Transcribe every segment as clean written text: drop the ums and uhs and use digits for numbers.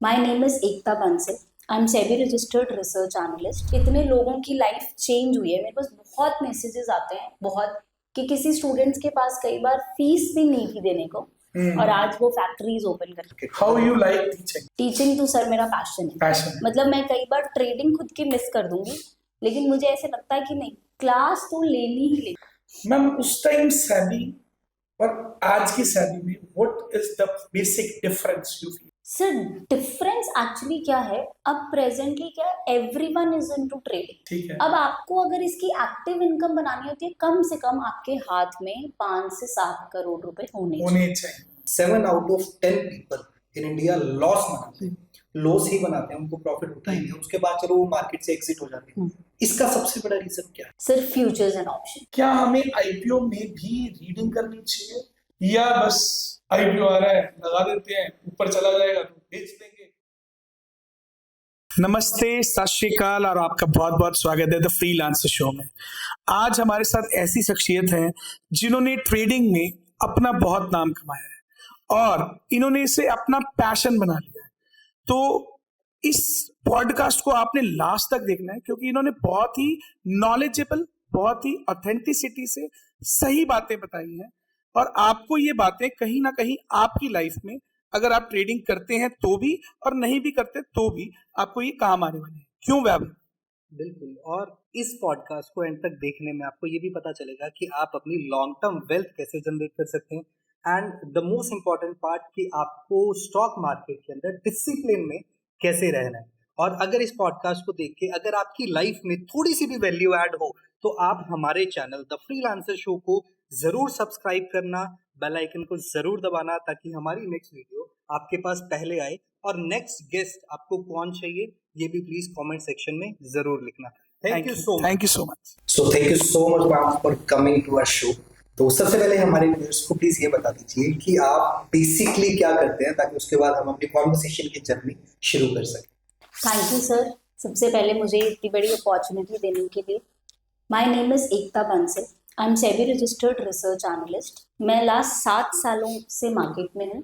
My name is Ekta Bansal. I am SEBI registered research analyst. इतने लोगों की लाइफ चेंज हुई है, मेरे पास बहुत मैसेजेस आते हैं, बहुत, कि किसी स्टूडेंट्स के पास कई बार फीस भी नहीं थी देने को, और आज वो फैक्ट्रीज ओपन करके। How you like teaching? Teaching तो सर मेरा पैशन है। मतलब मैं कई बार ट्रेडिंग खुद की मिस कर दूंगी, लेकिन मुझे ऐसे लगता है कि नहीं, क्लास तो लेनी ही लेनी। मैम उस टाइम सैबी और आज की सैबी में what is the basic difference you feel? Sir difference actually क्या है, अब प्रेजेंटली क्या है, एवरीवन इज इनटू ट्रेडिंग। ठीक है। अब आपको अगर इसकी एक्टिव इनकम बनानी होती है, कम से कम आपके हाथ में 5 से 7 करोड़ रुपए होने चाहिए। 7 out of 10 people in India loss बनाते हैं, लॉस ही बनाते हैं, उनको प्रॉफिट होता ही नहीं, उसके बाद चलो वो मार्केट से एग्जिट हो जाते हैं। इसका सबसे बड़ा रीजन क्या है? Sir futures and option. क्या हमें आईपीओ में भी रीडिंग करनी चाहिए, या बस आईपीओ आ रहा है लगा देते हैं, ऊपर चला जाएगा तो बेच देंगे? नमस्ते, सत श्री अकाल और आपका बहुत बहुत स्वागत है द फ्रीलांसर शो में। आज हमारे साथ ऐसी शख्सियत हैं जिन्होंने ट्रेडिंग में अपना बहुत नाम कमाया है और इन्होंने इसे अपना पैशन बना लिया है। तो इस पॉडकास्ट को आपने लास्ट तक देखना है, क्योंकि इन्होंने बहुत ही नॉलेजेबल, बहुत ही ऑथेंटिसिटी से सही बातें बताई हैं, और आपको ये बातें कहीं ना कहीं आपकी लाइफ में, अगर आप ट्रेडिंग करते हैं तो भी और नहीं भी करते तो भी, आपको ये काम आने वाले हैं। क्यों वैभव? बिल्कुल। और इस पॉडकास्ट को एंड तक देखने में आपको ये भी पता चलेगा कि आप अपनी लॉन्ग टर्म वेल्थ कैसे जनरेट कर सकते हैं, and the most important part कि आपको स्टॉक मार्केट के अंदर डिसिप्लिन में कैसे रहना है। और अगर इस पॉडकास्ट को देख के अगर आपकी लाइफ में थोड़ी सी भी वैल्यू ऐड हो, तो आप हमारे चैनल द फ्रीलांसर शो को जरूर सब्सक्राइब करना, बेल आइकन को जरूर दबाना, ताकि हमारी नेक्स्ट वीडियो आपके पास पहले आए। और नेक्स्ट गेस्ट आपको कौन चाहिए ये भी प्लीज कमेंट सेक्शन में जरूर लिखना। Thank you so much. So thank you so much ma'am for coming to our show. तो सबसे पहले हमारे व्यूअर्स को प्लीज ये बता दीजिए कि आप बेसिकली क्या करते हैं, ताकि उसके बाद हम अपनी कॉन्वर्सेशन की जर्नी शुरू कर सकें। थैंक यू सर, सबसे पहले मुझे इतनी बड़ी अपॉर्चुनिटी देने के लिए। My name is Ekta Bansal. I am SEBI registered research analyst. मैं लास्ट 7 सालों से मार्केट में हूँ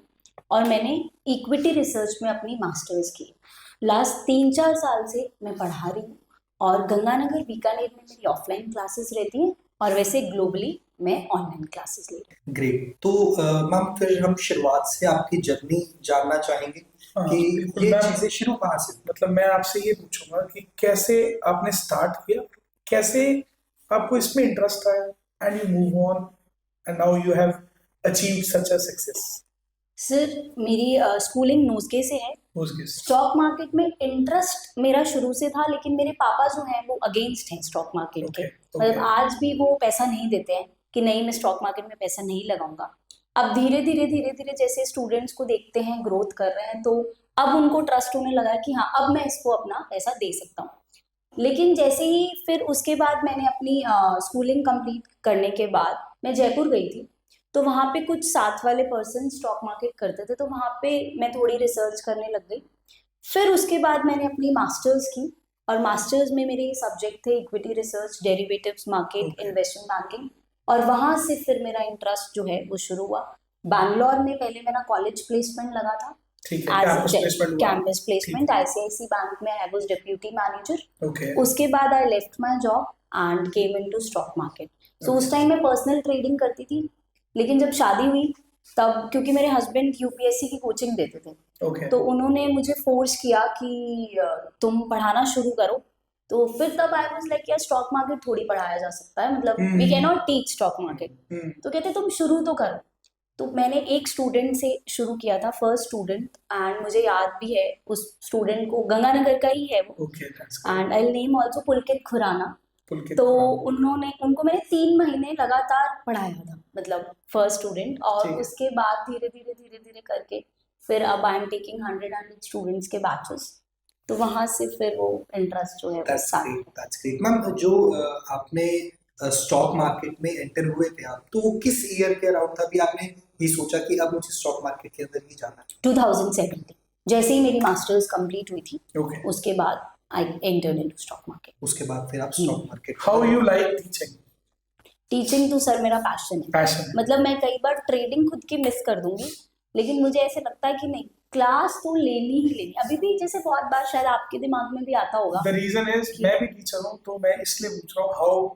और मैंने इक्विटी रिसर्च में अपनी मास्टर्स की। लास्ट 3-4 साल से मैं पढ़ा रही हूँ, और गंगानगर बीकानेर में मेरी ऑफलाइन क्लासेस रहती हैं, और वैसे ग्लोबली मैं ऑनलाइन क्लासेस ले रही हूँ। ग्रेट। तो मैम फिर हम शुरुआत से आपकी जर्नी जानना चाहेंगे कि ये चीजें शुरू कहाँ से? मतलब मैं आपसे ये पूछूंगा कि कैसे आपने स्टार्ट किया, कैसे आपको इसमें इंटरेस्ट आया, and you move on and now you have achieved such a success. Sir मेरी स्कूलिंग नोस्गे से है। स्टॉक मार्केट में इंटरेस्ट मेरा शुरू से था, लेकिन मेरे पापा जो हैं वो अगेंस्ट हैं स्टॉक मार्केट के। मतलब आज भी वो पैसा नहीं देते हैं कि नहीं, मैं स्टॉक मार्केट में पैसा नहीं लगाऊंगा। अब धीरे धीरे जैसे स्टूडेंट्स को देखते हैं ग्रोथ कर रहे हैं, तो अब उनको ट्रस्ट होने लगा कि हाँ, अब मैं इसको अपना पैसा दे सकता हूँ। लेकिन जैसे ही फिर उसके बाद मैंने अपनी स्कूलिंग कंप्लीट करने के बाद मैं जयपुर गई थी, तो वहाँ पे कुछ साथ वाले पर्सन स्टॉक मार्केट करते थे, तो वहाँ पे मैं थोड़ी रिसर्च करने लग गई। फिर उसके बाद मैंने अपनी मास्टर्स की, और मास्टर्स में मेरे सब्जेक्ट थे equity research, derivatives market, investment banking, और वहाँ से फिर मेरा इंटरेस्ट जो है वो शुरू हुआ। बैंगलोर में पहले मेरा कॉलेज प्लेसमेंट लगा था, कैंपस प्लेसमेंट ICICI बैंक में। I was deputy manager. उसके बाद I left my job and came into stock market. So उस टाइम मैं पर्सनल ट्रेडिंग करती थी, लेकिन जब शादी हुई तब, क्योंकि मेरे हस्बैंड UPSC की कोचिंग देते थे, तो उन्होंने मुझे फोर्स किया कि तुम पढ़ाना शुरू करो। तो फिर तब आई वाज लाइक, यार स्टॉक मार्केट थोड़ी पढ़ाया जा सकता है, मतलब we can not teach stock market. तो कहते तुम शुरू तो करो। तो मैंने एक स्टूडेंट से शुरू किया था, फर्स्ट स्टूडेंट, एंड मुझे याद भी है उस स्टूडेंट को, गंगानगर का ही है वो, एंड आई नेम ऑल्सो पुलकित खुराना। तो उनको मैंने 3 महीने लगातार पढ़ाया था, मतलब फर्स्ट स्टूडेंट। और उसके बाद धीरे धीरे करके फिर अब आई एम टेकिंग 100 स्टूडेंट्स के बैचेस। तो वहां से फिर वो इंटरेस्ट जो है वो That's great. मैम जो आपने स्टॉक मार्केट में एंटर हुए थे आप, तो वो किस ईयर के अराउंड था? अभी आपने ये सोचा कि अब मुझे स्टॉक मार्केट के अंदर ही जाना है? 2017, जैसे ही मेरी मास्टर्स कंप्लीट हुई थी, उसके बाद I entered into stock market. उसके बाद फिर आप stock market. How you like teaching? Teaching तो सर मेरा पैशन है। मतलब मैं कई बार ट्रेडिंग खुद की मिस कर दूंगी, लेकिन मुझे ऐसे लगता है कि नहीं, क्लास तो लेनी ही लेनी। अभी भी जैसे बहुत बार शायद आपके दिमाग में भी आता होगा। द रीजन इज मैं भी टीचर हूँ, तो मैं इसलिए पूछ रहा हूँ how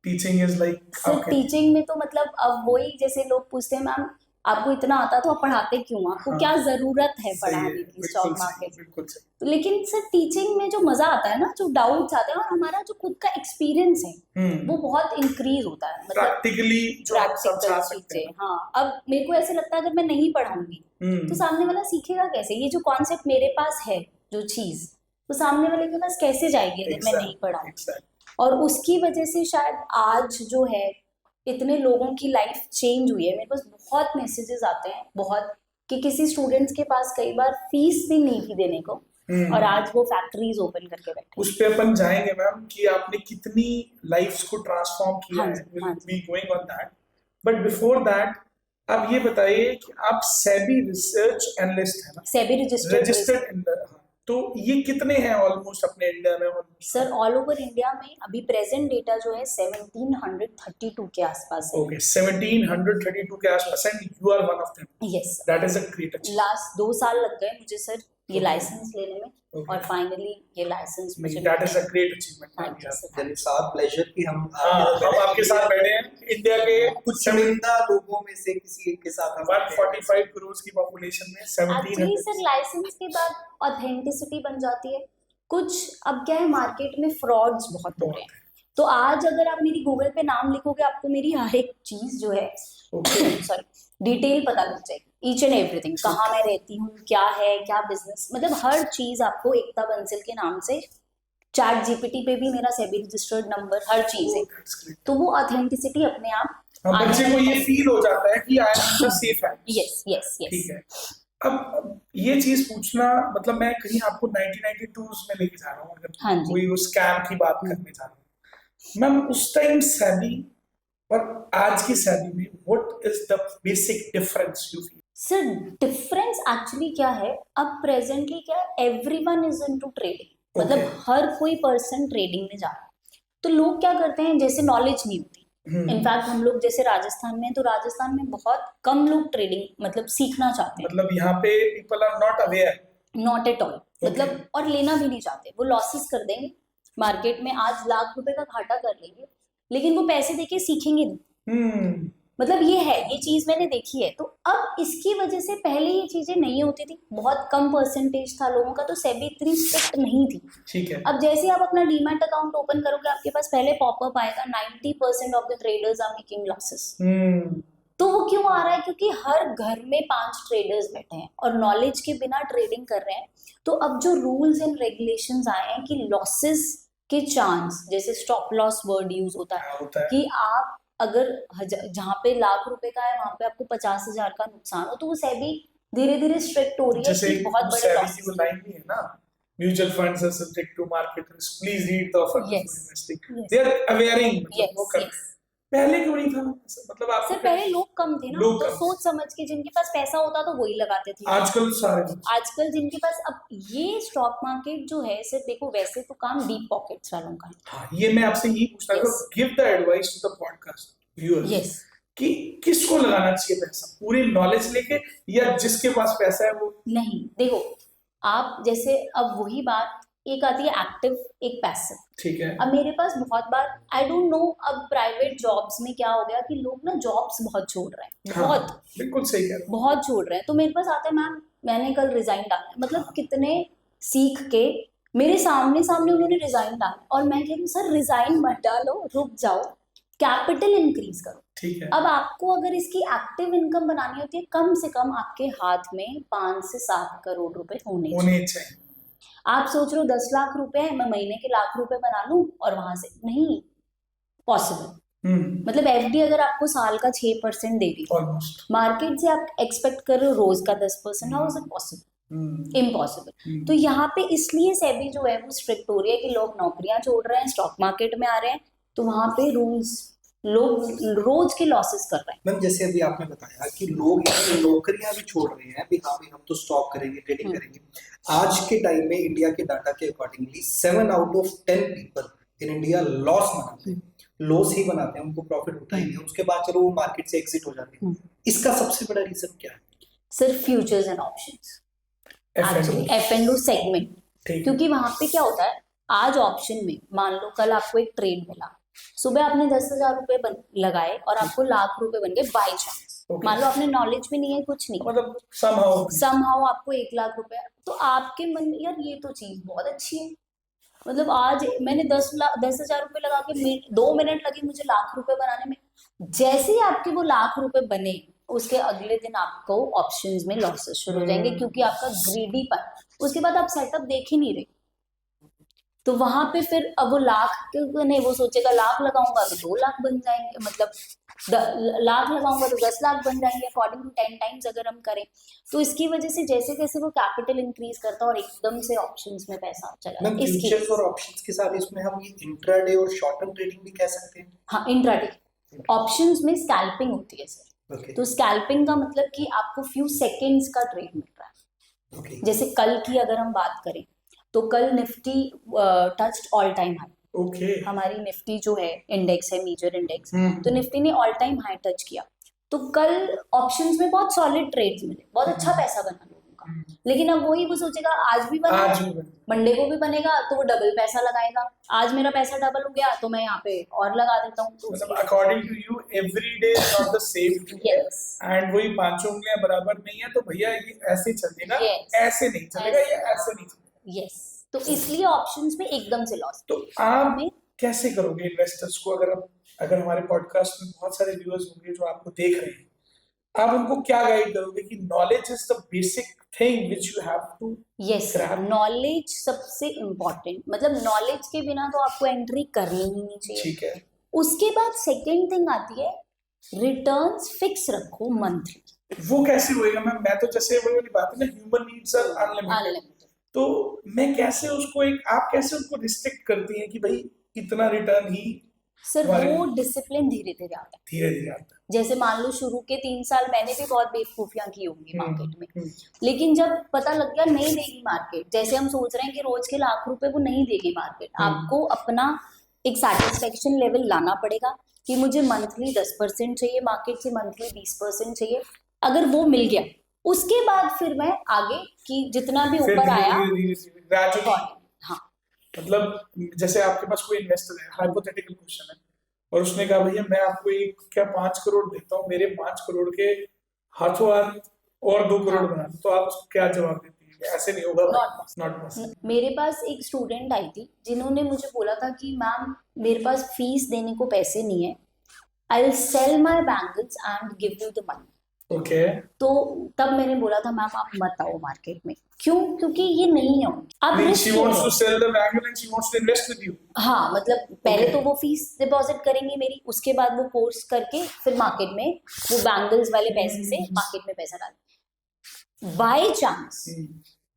teaching is like. Sir teaching में तो मतलब अब वही, जैसे लोग पूछते हैं मैम आपको इतना आता तो आप पढ़ाते क्यों, आपको क्या जरूरत है पढ़ाने की स्टॉक मार्केट। लेकिन सर टीचिंग में जो मजा आता है ना, जो डाउट्स आते हैं और हमारा जो खुद का एक्सपीरियंस है वो बहुत इंक्रीज होता है, मतलब प्रैक्टिकली प्रैक्टिकल चीजें। हाँ, अब मेरे को ऐसे लगता है अगर मैं नहीं पढ़ाऊंगी तो सामने वाला सीखेगा कैसे? ये जो कॉन्सेप्ट मेरे पास है जो चीज, तो सामने वाले के पास कैसे जाएगी अगर मैं नहीं पढ़ाऊंगी। और उसकी वजह से शायद आज जो है इतने लोगों की लाइफ चेंज हुई है। मेरे पास बहुत मैसेजेस आते हैं, बहुत, कि किसी स्टूडेंट्स के पास कई बार फीस भी नहीं थी देने को और आज वो फैक्ट्रीज ओपन करके बैठे। उस पे अपन जाएंगे मैम कि आपने कितनी लाइफ्स को ट्रांसफॉर्म किया है, will be going on that. But before that आप ये बताइए कि आप सेबी रिसर्च एनालिस्ट है ना, सेबी रजिस्टर्ड इन द, तो ये कितने हैं ऑलमोस्ट अपने इंडिया में? सर ऑल ओवर इंडिया में अभी प्रेजेंट डेटा जो है 1732 के आसपास है। ओके, 1732 के आसपास and you are one of them. Yes, that is a great achievement. Last 2 साल लग गए मुझे सर ये लाइसेंस लेने में, और फाइनली ये लाइसेंस मुझे, that is a great achievement. It's our pleasure कि हम आपके साथ बैठे हैं, इंडिया के कुछ चुनिंदा लोगों में से किसी एक के साथ। 145 करोड़ की पॉपुलेशन में 1700। सर लाइसेंस के बाद ऑथेंटिसिटी बन जाती है कुछ। अब क्या है, मार्केट में फ्रॉड्स बहुत हो रहे हैं, तो आज अगर आप मेरी गूगल पे नाम लिखोगे आपको मेरी हर एक चीज जो है सॉरी डिटेल पता लग जाएगी, ईच एंड एवरीथिंग, कहाँ मैं रहती हूँ, क्या है, क्या बिजनेस, मतलब हर चीज आपको एकता बंसल के नाम से। चैट जीपीटी पे भी मेरा सेबी रजिस्टर्ड नंबर, हर चीज है, तो वो ऑथेंटिसिटी अपने आप बच्चे को ये फील हो जाता है कि आई एम सेफ है। यस यस यस, ठीक है। अब ये चीज पूछना, मतलब मैं कहीं आपको 1992 में लेके जा रहा हूँ, अगर कोई उस स्कैम की बात करने जा रहा हूँ मैम, उस टाइम सेबी और आज की सेबी में what is the basic difference you feel? Sir difference actually क्या है, अब प्रेजेंटली क्या है, एवरीवन इज इनटू ट्रेडिंग, मतलब हर कोई पर्सन ट्रेडिंग में जा रहा है। तो लोग क्या करते हैं, जैसे नॉलेज नहीं होती, इनफैक्ट हम लोग जैसे राजस्थान में, तो राजस्थान में बहुत कम लोग ट्रेडिंग मतलब सीखना चाहते हैं, मतलब यहाँ पे people are not aware, not at all, मतलब और लेना भी नहीं चाहते, वो लॉसेस कर देंगे मार्केट में, आज लाख रुपए का घाटा कर लेंगे, लेकिन वो पैसे देके सीखेंगे नहीं। मतलब ये है, ये चीज मैंने देखी है। तो अब इसकी वजह से पहले ये चीजें नहीं होती थी, बहुत कम परसेंटेज था लोगों का, तो सेबी इतनी स्ट्रिक्ट नहीं थी। ठीक है। अब जैसे आप अपना डीमैट अकाउंट ओपन करोगे, आपके पास पहले पॉपअप आएगा 90% of the traders are making losses. तो वो क्यों आ रहा है? क्योंकि हर घर में 5 ट्रेडर्स बैठे हैं और नॉलेज के बिना ट्रेडिंग कर रहे हैं। तो अब जो रूल्स एंड रेगुलेशंस आए हैं कि लॉसेस के चांस, जैसे स्टॉप लॉस वर्ड यूज होता है कि आप अगर जहाँ पे लाख रुपए का है वहां पे आपको 50,000 का नुकसान हो, तो वो सेबी धीरे धीरे स्ट्रिक्ट हो रही है कि बहुत बड़े लॉसेस की लाइन भी है ना, mutual funds are subject to market risk, please read the offer before investing, they are awaring, मतलब पहले क्यों नहीं था? मतलब आप सर पहले लोग कम थे ना, तो सोच समझ के जिनके पास पैसा होता तो वही लगाते थे। आजकल सारे, आजकल जिनके पास, अब ये स्टॉक मार्केट जो है सर, देखो वैसे तो काम डीप पॉकेट्स वालों का है। हाँ, ये मैं आपसे यही पूछना था, give the advice to the podcast viewers कि किसको लगाना चाहिए पैसा, पूरी नॉलेज लेके या जिसके पास पैसा है वो? नहीं, देखो आप जैसे, अब वही बात एक आती है एक्टिव, एक पैसिव। ठीक है। अब मेरे पास बहुत बार, आई डोंट नो अब प्राइवेट जॉब्स में क्या हो गया कि लोग ना जॉब्स बहुत छोड़ रहे हैं। हाँ, बहुत, बिल्कुल सही कह रहे हैं, बहुत छोड़ रहे हैं। तो मेरे पास आता है मैम मैंने कल रिजाइन डाला है, मतलब कितने सीख के मेरे सामने उन्होंने रिजाइन डाला, और मैं कह रही हूँ सर रिजाइन मत डालो, रुक जाओ, कैपिटल इंक्रीज करो। ठीक है। अब आपको अगर इसकी एक्टिव इनकम बनानी होती है, कम से कम आपके हाथ में 5 से 7 करोड़ रुपए होने चाहिए। आप सोच रहे हो 10 लाख रुपए है, मैं महीने के लाख रुपए बना लूं और वहां से, नहीं पॉसिबल। मतलब एफडी अगर आपको साल का 6% देगी, मार्केट से आप एक्सपेक्ट कर रहे हो रोज का 10%, how is it possible? Impossible. तो यहाँ पे इसलिए सेबी जो है वो स्ट्रिक्ट हो रही है कि लोग नौकरियां छोड़ रहे हैं, स्टॉक मार्केट में आ रहे हैं, तो वहां पे रूल्स, लोग रोज के लॉसेस कर रहे हैं। मैम जैसे अभी आपने बताया कि लोग नौकरियां भी छोड़ रहे हैं, भी हाँ भी हम तो स्टॉक करेंगे, ट्रेडिंग करेंगे। आज के टाइम में इंडिया के डाटा के accordingly 7 out of 10 people in India loss बनाते हैं, लॉस ही बनाते हैं, उनको प्रॉफिट होता ही नहीं है। उसके बाद चलो वो मार्केट से एग्जिट हो जाते हैं। इसका सबसे बड़ा रीजन क्या है? सिर्फ futures and options, actually F&O segment. क्योंकि वहां पे क्या होता है, आज ऑप्शन में मान लो कल आपको एक ट्रेड मिला, सुबह आपने 10,000 रुपए लगाए और आपको लाख रुपए बन गए बाय चांस। मान लो आपने नॉलेज भी नहीं है, कुछ नहीं, मतलब समहाउ आपको 1 लाख रुपए, तो आपके मन में यार ये तो चीज बहुत अच्छी है, मतलब आज मैंने 10,000 रुपए लगा के 2 मिनट लगे मुझे लाख रुपए बनाने में। जैसे ही आपके वो लाख रुपए बने, उसके अगले दिन आपको ऑप्शंस में लॉसेस शुरू हो जाएंगे, क्योंकि आपका ग्रीडी पर, उसके बाद आप सेटअप देख ही नहीं रहे। तो वहां पे फिर अब वो लाख नहीं, वो सोचेगा लाख लगाऊंगा तो 2 लाख बन जाएंगे, मतलब लाख लगाऊंगा तो 10 लाख बन जाएंगे, अकॉर्डिंग टू 10 टाइम्स अगर हम करें। तो इसकी वजह से जैसे जैसे वो कैपिटल इंक्रीज करता है और एकदम से ऑप्शंस में पैसा चला, फ्यूचर्स और ऑप्शंस के साथ इसमें हम ये इंट्राडे और शॉर्ट टर्म ट्रेडिंग भी कह सकते हैं। हाँ, इंट्राडे ऑप्शंस में स्कैल्पिंग होती है सर। तो स्कैल्पिंग का मतलब कि आपको फ्यू सेकेंड्स का ट्रेड मिल रहा है। जैसे कल की अगर हम बात करें तो कल Nifty touched all time high. हमारी निफ्टी जो है इंडेक्स है, मेजर इंडेक्स, तो निफ्टी ने ऑल टाइम हाई टच किया। तो कल ऑप्शंस में बहुत सॉलिड ट्रेड्स मिले, बहुत अच्छा पैसा बना लोगों का। लेकिन अब वही वो सोचेगा आज भी बना, मंडे को भी बनेगा, तो वो डबल पैसा लगाएगा। आज मेरा पैसा डबल हो गया तो मैं यहाँ पे और लगा देता हूँ। मतलब according to you every day is not the same. Yes, and वही 5 उंगलियां बराबर नहीं है, तो भैया ये ऐसे चलेगा, ऐसे नहीं चलेगा, ये ऐसे नहीं चलेगा। यस, तो इसलिए ऑप्शंस में एकदम से लॉस। तो आप कैसे करोगे इन्वेस्टर्स को, अगर हमारे पॉडकास्ट में बहुत सारे व्यूअर्स होंगे जो आपको देख रहे हैं, आप उनको क्या गाइड करोगे कि knowledge is the basic thing which you have to. Yes, knowledge सबसे इम्पोर्टेंट, मतलब नॉलेज के बिना तो आपको एंट्री करनी ही नहीं चाहिए। ठीक है। उसके बाद सेकंड थिंग आती है रिटर्न्स फिक्स रखो मंथली। वो कैसे होएगा मैम? मैं तो जैसे वो वाली बात है ना, ह्यूमन नीड्स आर अनलिमिटेड, तो मैं कैसे उसको आप कैसे उनको रिस्ट्रिक्ट करती हैं कि भाई इतना रिटर्न ही? सर वो डिसिप्लिन धीरे धीरे आता है, धीरे धीरे आता है। जैसे मान लो शुरू के 3 साल मैंने भी बहुत बेवकूफियां की होंगी मार्केट में, लेकिन जब पता लग गया नहीं देगी मार्केट, जैसे हम सोच रहे हैं कि रोज के लाख रुपए वो नहीं देगी मार्केट, आपको अपना एक सेटिस्फेक्शन लेवल लाना पड़ेगा कि मुझे मंथली 10% चाहिए मार्केट से, मंथली 20% चाहिए। अगर वो मिल गया उसके बाद फिर मैं आगे की जितना भी ऊपर आया, हाँ, मतलब जैसे आपके पास कोई इन्वेस्टर है, हाइपोथेटिकल क्वेश्चन है, और उसने कहा भैया मैं आपको क्या 5 करोड़ देता हूँ, मेरे 5 करोड़ के हाथों हाथ और 2 करोड़ बना दो, तो आप उसको क्या जवाब देती है? ऐसे नहीं होगा, नॉट पॉसिबल। मेरे पास एक स्टूडेंट आई थी जिन्होंने मुझे बोला था कि मैम मेरे पास फीस देने को पैसे नहीं है, I will sell my bangles and give you the money. Okay. तो तब मैंने बोला था मैम आप मत आओ मार्केट में, क्यों? क्योंकि ये नहीं है, आप she wants to sell the bangle and she wants to invest with you। हाँ, मतलब पहले तो वो फीस डिपॉजिट करेंगी मेरी, उसके बाद वो कोर्स करके फिर मार्केट में वो बैंगल्स वाले पैसे से मार्केट में पैसा डाल, बाय चांस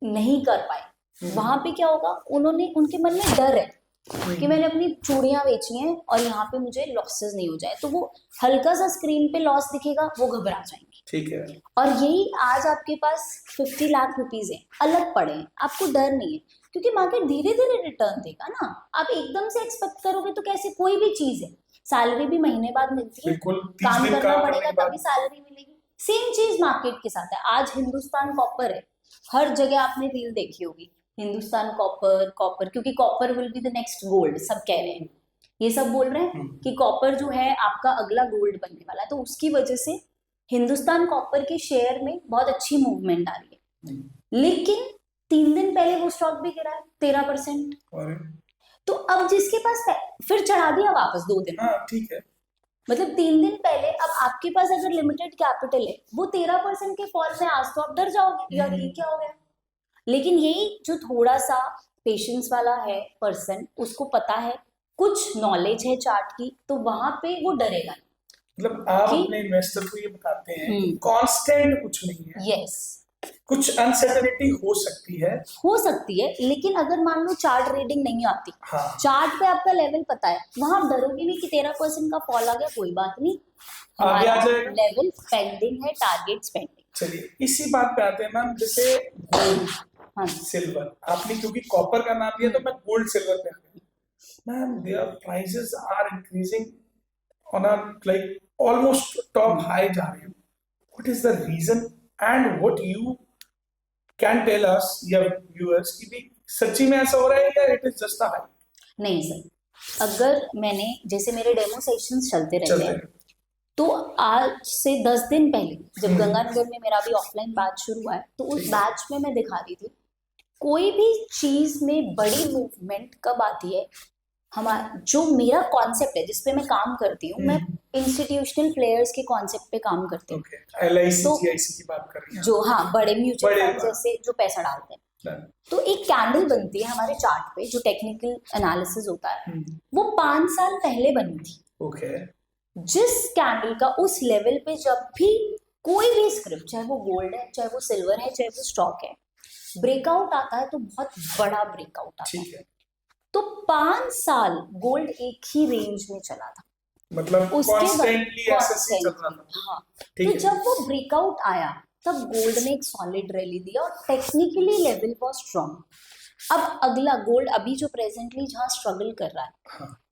नहीं कर पाए, वहां पे क्या होगा, उनके मन में डर है कि मैंने अपनी चूड़ियां बेची हैं और यहाँ पे मुझे लॉसेस नहीं हो जाए, तो वो हल्का सा स्क्रीन पे लॉस दिखेगा वो घबरा जाएंगे। ठीक है। और यही आज आपके पास 50 लाख रुपीज है, अलग पड़े हैं, आपको डर नहीं है, क्योंकि मार्केट धीरे धीरे रिटर्न देगा ना। आप एकदम से एक्सपेक्ट करोगे तो कैसे? कोई भी चीज है, सैलरी भी महीने बाद मिलती है, काम करना पड़ेगा तभी सैलरी मिलेगी। सेम चीज मार्केट के साथ है। आज हिंदुस्तान कॉपर है, हर जगह आपने रील देखी होगी, हिंदुस्तान कॉपर, क्योंकि copper will be the next gold, सब कह रहे हैं, ये सब बोल रहे हैं कि कॉपर जो है आपका अगला गोल्ड बनने वाला है। तो उसकी वजह से हिंदुस्तान कॉपर के शेयर में बहुत अच्छी मूवमेंट आ रही है, लेकिन 3 दिन पहले वो स्टॉक भी गिरा है 13%। तो अब जिसके पास फिर चढ़ा दिया वापस 2 दिन, ठीक है, मतलब 3 दिन पहले। अब आपके पास अगर लिमिटेड कैपिटल है, वो 13% के फॉल में आज तो आप डर जाओगे यार ये क्या हो गया। लेकिन यही जो थोड़ा सा पेशेंस वाला है पर्सन, उसको पता है, कुछ नॉलेज है चार्ट की, तो वहां पे वो डरेगा। मतलब आप अपने इन्वेस्टर को ये बताते हैं कि कांस्टेंट कुछ नहीं है। यस, कुछ अनसर्टेनिटी हो सकती है, लेकिन अगर मान लो चार्ट रीडिंग नहीं आती, चार्ट पे आपका लेवल पता है, वहां आप डरोगे नहीं कि 13% का फॉल आ गया, कोई बात नहीं, हमारा लेवल पेंडिंग है, टारगेट पेंडिंग। चलिए इसी बात पे आते हैं मैम, जैसे गोल्ड, सिल्वर, आपने क्योंकि कॉपर का नाम लिया तो मैं गोल्ड सिल्वर पे आ गया। Ma'am their prices are increasing on a like almost top high जा रही है, what is the reason and what you can tell us या व्यूअर्स कि भी सच्ची में ऐसा हो रहा है या it is just a hype? नहीं सर, अगर मैंने जैसे मेरे डेमो सेशंस चलते रहते हैं, तो आज से 10 दिन पहले जब गंगानगर में मेरा भी ऑफलाइन बैच शुरू हुआ है, तो उस बैच में मैं दिखा रही थी कोई भी चीज में बड़ी मूवमेंट कब आती है। हमारा जो मेरा कॉन्सेप्ट है जिसपे मैं काम करती हूँ, मैं इंस्टीट्यूशनल प्लेयर्स के कॉन्सेप्ट पे काम करती हूँ। LIC GIC की बात कर रही हैं जो हाँ बड़े म्यूचुअल फंड जैसे जो पैसा डालते हैं, तो एक कैंडल बनती है हमारे चार्ट पे जो टेक्निकल एनालिसिस होता है, वो 5 साल पहले बनी थी। ओके। जिस कैंडल का उस लेवल पे जब भी कोई भी स्क्रिप्ट, चाहे वो गोल्ड है, चाहे वो सिल्वर है, चाहे वो स्टॉक है, ब्रेकआउट आता है तो बहुत बड़ा ब्रेकआउट आता है। तो 5 साल गोल्ड एक ही रेंज में चला था, मतलब कॉन्स्टेंटली ऐसे चल रहा था। हाँ, तो जब वो ब्रेकआउट आया तब गोल्ड ने एक सॉलिड रैली दिया और टेक्निकली लेवल वाज स्ट्रॉन्ग। अब अगला गोल्ड अभी जो प्रेजेंटली जहाँ स्ट्रगल कर रहा है,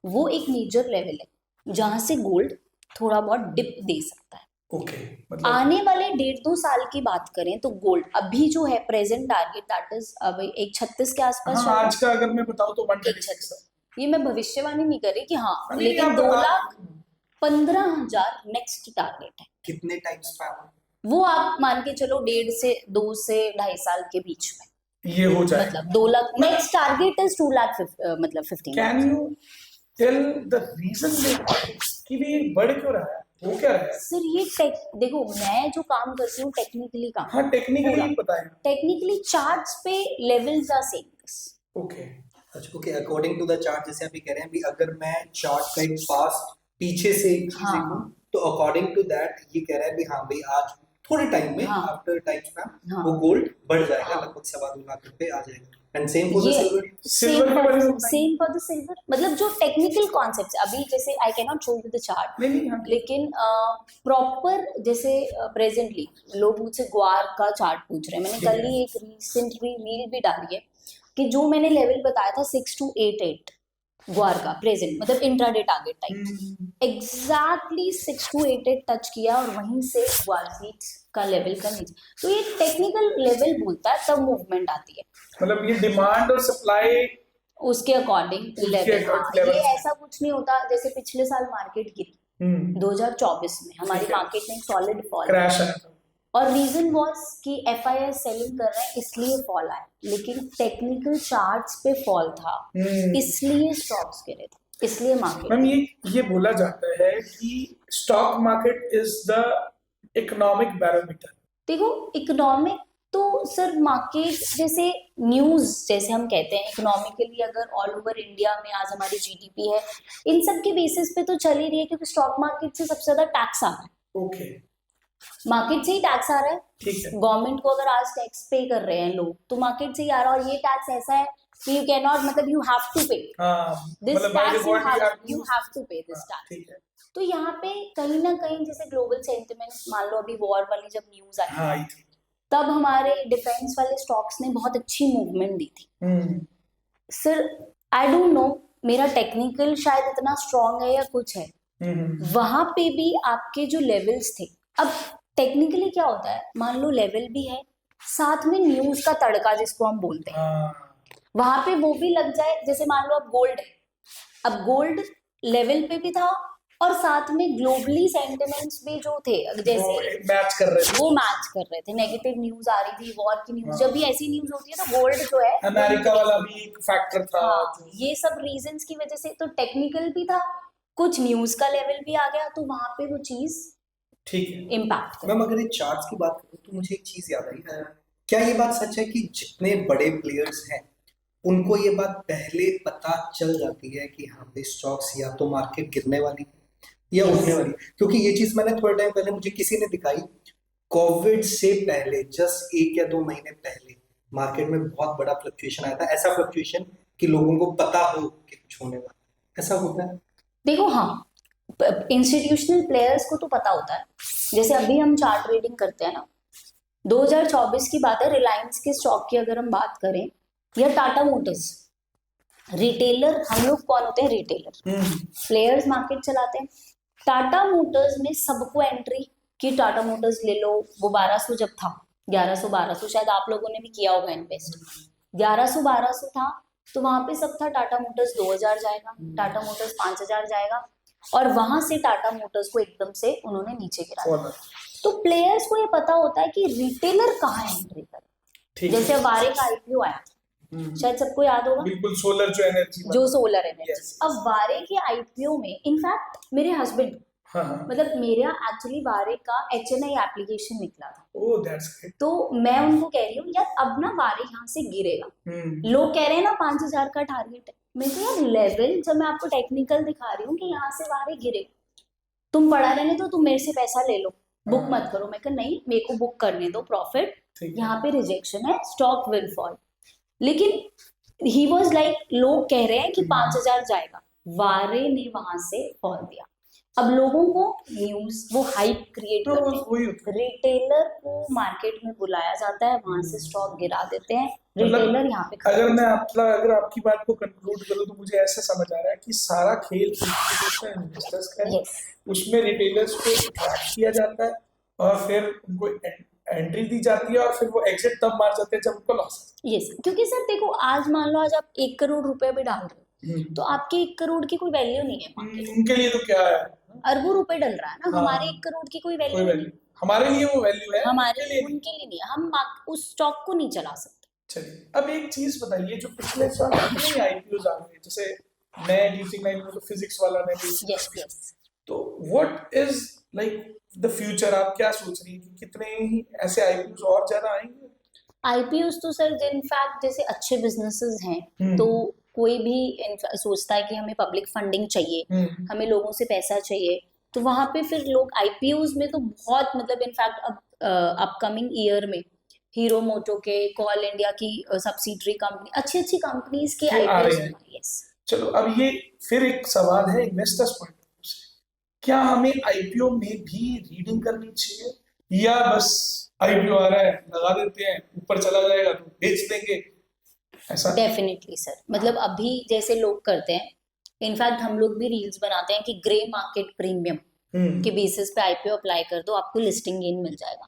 वो एक मेजर लेवल है जहां से गोल्ड थोड़ा बहुत डिप दे सकता है। मतलब आने वाले 1.5-2 साल की बात करें तो गोल्ड अभी जो है प्रेजेंट टारगेट दैट इज अब 136 के आसपास। आज का अगर मैं बताऊं तो 136। ये मैं भविष्यवाणी नहीं कर रही कि हाँ, लेकिन 2,15,000 नेक्स्ट टारगेट है। कितने टाइम स्पैन? वो आप मान के चलो 1.5 से 2 से 2.5 साल के बीच में ये हो जाए। मतलब 2 lakh. Next target is 2 lakh मतलब 15। Can you tell the reason कि भी बढ़ क्यों रहा है, वो क्या है? सर ये देखो, मैं जो काम करती हूँ टेक्निकली काम। हाँ, टेक्निकली पता है। टेक्निकली चार्ट्स पे लेवल्स आर सेम। ओके। अच्छा, okay. According to the chart, जैसे आप कह रहे हैं भी अगर मैं चार्ट का एक पास्ट पीछे से देखूं, तो अकॉर्डिंग टू दैट ये कह रहा है भी हाँ भाई आज थोड़े टाइम में आफ्टर टाइम स्पैन वो गोल्ड बढ़ जाएगा, लगभग 2.25 लाख रुपए आ जाएगा। And same for the silver. Same for the silver. मतलब जो टेक्निकल कॉन्सेप्ट्स अभी जैसे I can not show you the chart, लेकिन प्रॉपर जैसे प्रेजेंटली लोग मुझसे ग्वार का चार्ट पूछ रहे हैं। मैंने कल ही एक रिसेंटली रील भी डाली है कि जो मैंने लेवल बताया था 6288 ग्वार का प्रेजेंट, मतलब intraday target type, exactly 6288 touch किया और वहीं से ग्वार सीट्स का लेवल का नीचे। तो ये टेक्निकल लेवल बोलता है, तब मूवमेंट आती है। मतलब ये डिमांड और सप्लाई उसके अकॉर्डिंग लेवल। ये ऐसा कुछ नहीं होता जैसे पिछले साल मार्केट गिरी 2024 में, हमारी मार्केट में सॉलिड फॉल क्रैश है, और रीजन वाज कि FIS सेलिंग कर रहे हैं इसलिए फॉल आया, लेकिन टेक्निकल चार्ट्स पे फॉल था इसलिए स्टॉक्स गिरे थे, इसलिए मार्केट। मैम ये बोला जाता है कि stock market is the economic barometer. देखो इकोनॉमिक तो सर मार्केट जैसे न्यूज जैसे हम कहते हैं इकोनॉमिकली, अगर ऑल ओवर इंडिया में आज हमारी GDP है, इन सब के बेसिस पे तो चल ही रही है, क्योंकि स्टॉक मार्केट से सबसे ज्यादा टैक्स आ रहा है। ओके। मार्केट से ही टैक्स आ रहा है। ठीक है। गवर्नमेंट को अगर आज टैक्स पे कर रहे हैं लोग, तो मार्केट से ही आ रहा है। और ये टैक्स ऐसा है कि यू कैन नॉट, मतलब you have to pay this tax, you have to pay this tax. तो यहाँ पे कहीं ना कहीं जैसे ग्लोबल सेंटिमेंट, मान लो अभी वॉर वाली जब न्यूज आई तब हमारे डिफेंस वाले स्टॉक्स ने बहुत अच्छी मूवमेंट दी थी। सर आई डोंट नो, मेरा टेक्निकल शायद इतना स्ट्रांग है या कुछ है, वहां पे भी आपके जो लेवल्स थे। अब टेक्निकली क्या होता है, मान लो लेवल भी है, साथ में न्यूज का तड़का जिसको हम बोलते हैं, वहां पे वो भी लग जाए। जैसे मान लो अब गोल्ड है, अब गोल्ड लेवल पे भी था और साथ में ग्लोबली सेंटिमेंट्स भी जो थे जैसे मैच कर रहे थे, वो मैच कर रहे थे। नेगेटिव न्यूज आ रही थी, वॉर की न्यूज, जब भी ऐसी न्यूज होती है तो गोल्ड जो है, अमेरिका वाला भी एक फैक्टर था। ये सब रीजंस की वजह से तो टेक्निकल भी था, कुछ न्यूज का लेवल भी आ गया, तो वहां पे वो चीज ठीक है इम्पैक्ट। मैम अगर ये चार्ट्स की बात करूं तो मुझे एक चीज याद आई, क्या ये बात सच है कि जितने बड़े प्लेयर्स हैं उनको ये बात पहले पता चल जाती है कि हाँ भाई स्टॉक्स या तो मार्केट गिरने वाली है या उठने वाली? क्योंकि ये चीज मैंने थोड़े टाइम पहले मुझे किसी ने दिखाई, कोविड से पहले जस्ट 1 या 2 महीने पहले मार्केट में बहुत बड़ा फ्लक्चुएशन आया था, ऐसा फ्लक्चुएशन कि लोगों को पता हो कि कुछ होने वाला, ऐसा होता है? देखो हाँ, इंस्टीट्यूशनल प्लेयर्स को तो पता होता है। जैसे अभी हम चार्ट ट्रेडिंग करते हैं ना, 2024 की बात है, रिलायंस के स्टॉक की अगर हम बात करें, या टाटा मोटर्स, रिटेलर, हम लोग कौन होते हैं? रिटेलर। प्लेयर्स मार्केट चलाते हैं। टाटा मोटर्स में सबको एंट्री कि टाटा मोटर्स ले लो, वो 1200 जब था, 1100-1200, शायद आप लोगों ने भी किया होगा इन्वेस्ट, 1100-1200 था, तो वहां पे सब था टाटा मोटर्स 2000 जाएगा, टाटा मोटर्स 5000 जाएगा, और वहां से टाटा मोटर्स को एकदम से उन्होंने नीचे गिरा दिया। तो प्लेयर्स को ये पता होता है कि रिटेलर कहाँ एंट्री करे। जैसे वारे का आईपीओ आया, शायद सबको याद होगा, बिल्कुल, सोलर जो सोलर एनर्जी। अब वारे के आईपीओ में इनफैक्ट मेरे हस्बैंड, मतलब मेरा एक्चुअली वारे का HNI एप्लीकेशन निकला था। ओह, दैट्स ग्रेट। तो मैं उनको कह रही हूँ यार अब ना वारे यहाँ से गिरेगा, लोग कह रहे हैं ना 5000 का टारगेट है, मैं तो यार लेवल जब मैं आपको टेक्निकल दिखा रही हूँ कि यहाँ से वारे गिरे, तुम पढ़ा रहने दो, तुम मेरे से पैसा ले लो, बुक मत करो। मैं कहा नहीं, मेरे को बुक करने दो, प्रॉफिट यहाँ पे रिजेक्शन है, स्टॉक विल फॉल। लेकिन ही वॉज लाइक, लोग कह रहे हैं कि 5000 जाएगा, वारे ने वहां से फॉल दिया। अब लोगों को न्यूज, वो हाइप क्रिएट करते हैं, रिटेलर को मार्केट में बुलाया जाता है, वहां से स्टॉक गिरा देते हैं, रिटेलर यहाँ पे अगर आपकी बात को कंक्लूड करूं तो मुझे ऐसा समझ आ रहा है कि सारा खेल इन्वेस्टर्स का है, उसमें रिटेलर्स को अट्रैक्ट किया जाता है और फिर उनको एंट्री दी जाती है और फिर वो एग्जिट तब मार जाते हैं जब उनको लॉस। यस, क्योंकि सर देखो, आज मान लो आज आप 1 करोड़ रुपए भी डाल रहे हो, तो आपके 1 करोड़ की कोई वैल्यू नहीं है, उनके लिए तो क्या है, अरबों रुपए डल रहा है ना। हमारे 1 करोड़ की कोई वैल्यू नहीं, हमारे लिए वो वैल्यू है, हमारे लिए, उनके लिए नहीं है, हम उस स्टॉक को नहीं चला सकते। चलिए, अब एक चीज बताइए, जो पिछले साल कितने आईपीओज आ गए, जैसे मैं ड्यूसिंग लाइन में तो फिजिक्स वाला ने भी, यस, तो what is like the future, आप क्या सोच रही हैं कि कितने ही ऐसे आईपीओज और ज्यादा आएंगे? आईपीओज तो सर इनफैक्ट जैसे अच्छे बिजनेसेस हैं, तो कोई भी सोचता है कि हमें पब्लिक फंडिंग चाहिए, हमें लोगों से पैसा चाहिए, तो वहां पे फिर लोग आईपीओज में तो बहुत, मतलब इनफैक्ट अब अपकमिंग ईयर में हीरो मोटो के, कॉल इंडिया की सब्सिडरी कंपनी, अच्छी कंपनीज के आईपीओ। यस, चलो अब ये फिर एक सवाल है इन्वेस्टर्स पॉइंट ऑफ व्यू से, क्या हमें आईपीओ में भी रीडिंग करनी चाहिए या बस आईपीओ आ रहा है लगा देते हैं, ऊपर चला जाएगा तो बेच देंगे, ऐसा? डेफिनेटली सर, मतलब अभी जैसे लोग करते हैं, इनफैक्ट हम लोग भी रील्स बनाते हैं कि ग्रे मार्केट प्रीमियम के बेसिस पे आईपीओ अप्लाई कर दो, आपको लिस्टिंग गेन मिल जाएगा।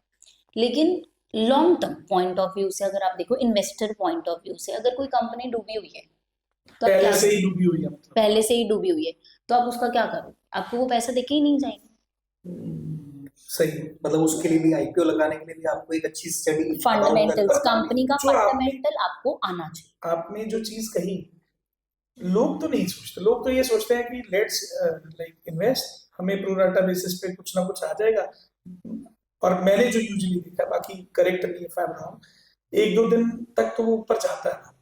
लेकिन long term point of view से अगर आप देखो, इन्वेस्टर पॉइंट ऑफ व्यू से, अगर कोई कंपनी डूबी हुई है तो पहले से ही डूबी हुई है, मतलब पहले से ही डूबी हुई है, तो आप उसका क्या करोगे? आपको वो पैसा देके ही नहीं जाएंगे। सही, मतलब उसके लिए भी आईपीओ लगाने के लिए भी आपको एक अच्छी स्टडी, फंडामेंटल्स, कंपनी का फंडामेंटल आपको आना चाहिए। आपने जो चीज कही, लोग तो नहीं सोचते, लोग तो ये सोचते हैं कि लेट्स लाइक इन्वेस्ट, हमें प्रोराटा बेसिस पे कुछ ना कुछ आ जाएगा। और मैंने जो यूजुअली देखा, बाकी करेक्ट नहीं है, 1-2 दिन तक तो वो ऊपर जाता है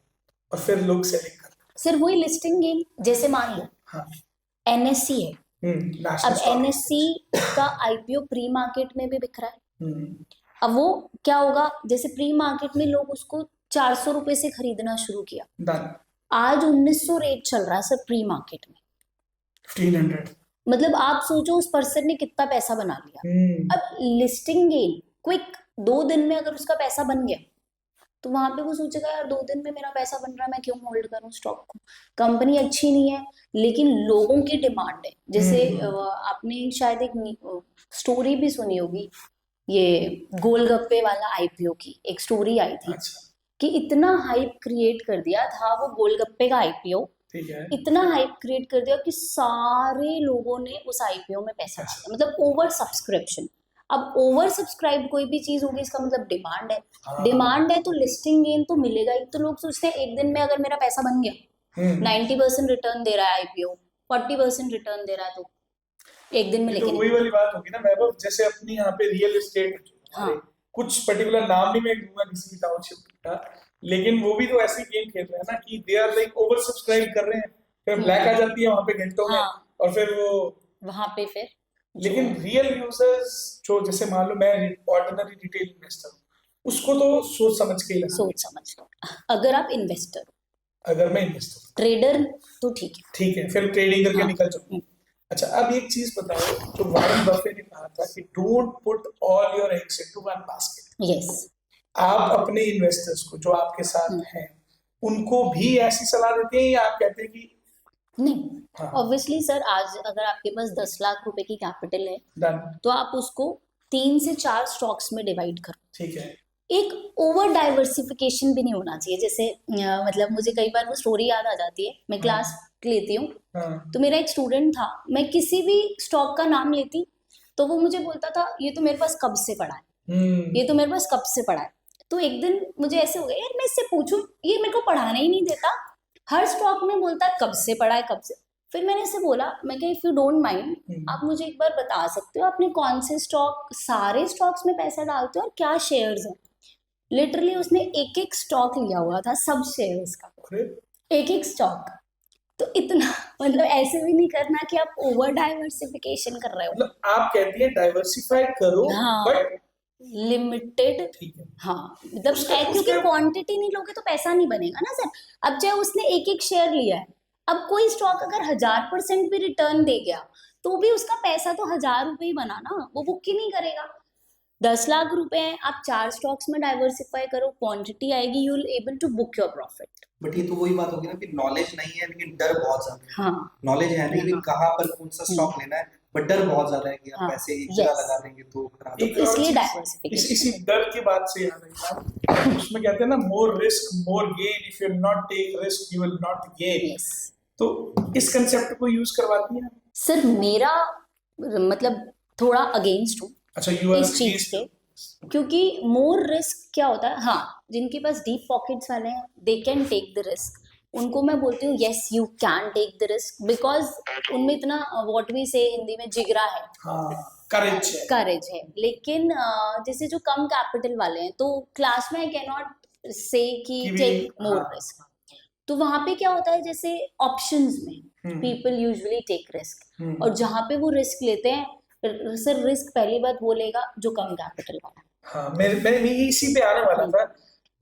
और फिर लोग सेलिंग करते हैं। सर वही लिस्टिंग गेन, जैसे मान लो NSE है, अब NSE का आईपीओ प्री मार्केट में भी बिक रहा है, अब वो क्या होगा, जैसे प्री मार्केट में लोग उसको 400 रुपए से खरीदना शुरू किया, आज 1900 रेट चल रहा है सर प्री मार्केट में, 1500, मतलब आप सोचो उस पर्सन ने कितना पैसा बना लिया। अब लिस्टिंग गेन क्विक, 2 दिन में अगर उसका पैसा बन गया, तो वहां पे वो सोचेगा यार 2 दिन में मेरा पैसा बन रहा है, मैं क्यों होल्ड करूं स्टॉक को, कंपनी अच्छी नहीं है, लेकिन लोगों की डिमांड है। जैसे आपने शायद एक स्टोरी भी सुनी होगी, ये गोलगप्पे वाला आईपीओ की एक स्टोरी आई थी, कि इतना हाइप क्रिएट कर दिया था वो गोलगप्पे का आईपीओ, इतना हाइप क्रिएट कर दिया कि सारे लोगों ने उस आईपीओ में पैसा डाला, मतलब ओवर सब्सक्रिप्शन। अब ओवर सब्सक्राइब कोई भी चीज होगी, इसका मतलब डिमांड है, डिमांड है तो लिस्टिंग गेन तो मिलेगा ही। तो लोग सोचते हैं एक दिन में अगर मेरा पैसा बन गया, 90% रिटर्न दे रहा है आईपीओ, 40% रिटर्न दे रहा है, तो एक दिन में, लेकिन वही वाली बात होगी ना वैभव, जैसे अपनी यहाँ पे रियल एस्टेट, कुछ पर्टिकुलर नाम नहीं मैं दूंगा किसी टाउनशिप का, लेकिन वो भी तो ऐसे गेम खेल रहे हैं ना कि they are like over subscribe कर रहे हैं, फिर ब्लैक आ जाती है वहां पे घंटों में, और फिर वो वहां पे फिर, लेकिन रियल यूजर्स जो, जैसे मान लो मैं ऑर्डिनरी रिटेल इन्वेस्टर, उसको तो सोच समझ के ही लगना, सोच समझ। अगर आप इन्वेस्टर, अगर मैं इन्वेस्टर, ट्रेडर तो ठीक है, फिर ट्रेडिंग करके निकल जाओ। अच्छा, अब एक चीज बताओ, जो वॉरेन बफेट ने कहा था कि don't put all your eggs into one basket. Yes, आप अपने इन्वेस्टर्स को जो आपके साथ हैं, उनको भी ऐसी सलाह देते हैं या आप कहते हैं कि नहीं? ऑब्वियसली सर, आज अगर आपके पास 10 लाख रुपए की कैपिटल है, तो आप उसको 3 से 4 स्टॉक्स में डिवाइड करो। ठीक है। एक ओवर डाइवर्सिफिकेशन भी नहीं होना चाहिए। जैसे मतलब मुझे कई बार वो स्टोरी याद आ जाती है, मैं क्लास लेती हूँ तो मेरा एक स्टूडेंट था, मैं किसी भी स्टॉक का नाम लेती तो वो मुझे बोलता था ये तो मेरे पास कब से पड़ा है, ये तो मेरे पास कब से पड़ा है। तो एक दिन मुझे ऐसे हो गया यार मैं इससे पूछूं, ये मेरे को पढ़ाना ही नहीं देता, हर स्टॉक में बोलता है कब से पड़ा है कब से। फिर मैंने इससे बोला, मैं कहा इफ यू डोंट माइंड आप मुझे एक बार बता सकते हो आपने कौन से स्टॉक, सारे स्टॉक्स में पैसा डालते हो और क्या शेयर्स हैं। लिटरली उसने एक एक स्टॉक लिया हुआ था, सब शेयर्स का, एक एक स्टॉक। तो इतना मतलब ऐसे भी नहीं करना कि आप ओवर डाइवर्सिफिकेशन कर रहे हो। मतलब आप कहती है डाइवर्सिफाई करो, हाँ, बट लिमिटेड। ठीक है। हाँ मतलब क्योंकि क्वांटिटी नहीं लोगे तो पैसा नहीं बनेगा ना सर। अब चाहे उसने एक एक शेयर लिया है, अब कोई स्टॉक अगर 1000% भी रिटर्न दे गया तो भी उसका पैसा तो 1000 रुपए ही बना ना, वो बुक ही नहीं करेगा। 10 लाख रुपए हैं, आप 4 स्टॉक्स में डाइवर्सिफाई करो, क्वांटिटी आएगी, you will able to book your profit. But ये तो वही बात होगी ना कि नॉलेज नहीं है लेकिन डर बहुत ज्यादा है। हाँ, नॉलेज है नहीं कि कहाँ पर कौन सा स्टॉक लेना है, बट डर बहुत ज्यादा है कि आप हाँ, पैसे एक जगह yes. लगा देंगे तो खराब एक और इसलिए चीज, डाइवर्सिफिकेशन। इसी डर की बात से याद है, उसमें कहते हैं ना more risk more gain, if you not take risk you will not gain. Yes, तो इस कंसेप्ट को यूज करवाती है। सर मेरा मतलब थोड़ा अगेंस्ट हूँ अच्छा, यू आर इस चीज के, क्योंकि मोर रिस्क क्या होता है, हाँ जिनके पास डीप पॉकेट्स वाले हैं they can take the risk, उनको मैं बोलती हूँ yes you can take the risk, because उनमें इतना व्हाट वी से हिंदी में जिगरा है, करेज है, करेज है। लेकिन जैसे जो कम कैपिटल वाले हैं तो क्लास में आई कैन नॉट से कि टेक मोर रिस्क। तो वहां पे क्या होता है, जैसे ऑप्शंस में पीपल यूजुअली टेक रिस्क, और जहाँ पे वो रिस्क लेते हैं सर, रिस्क पहली बात वो लेगा जो कम कैपिटल वाला है। हाँ, मैं इसी पे आने वाला था।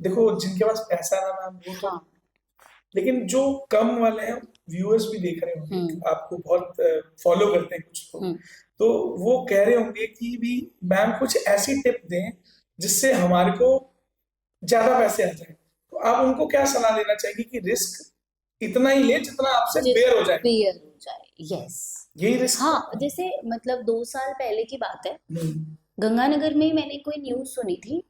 देखो जिनके पास पैसा है ना वो तो, लेकिन जो कम वाले हैं, व्यूअर्स भी देख रहे होंगे, आपको बहुत फॉलो करते हैं कुछ लोग, तो वो कह रहे होंगे कि भी मैम कुछ ऐसी टिप दें जिससे हमारे को ज्यादा पैसे आ जाए। तो आप उनको क्या सलाह देना चाहेंगे कि रिस्क इतना ही ले जितना आपसे बेयर हो जाए। यस, यही रिस्क। हाँ, जैसे मतलब 2 साल पहले की बात है, गंगानगर में मैंने कोई न्यूज सुनी थी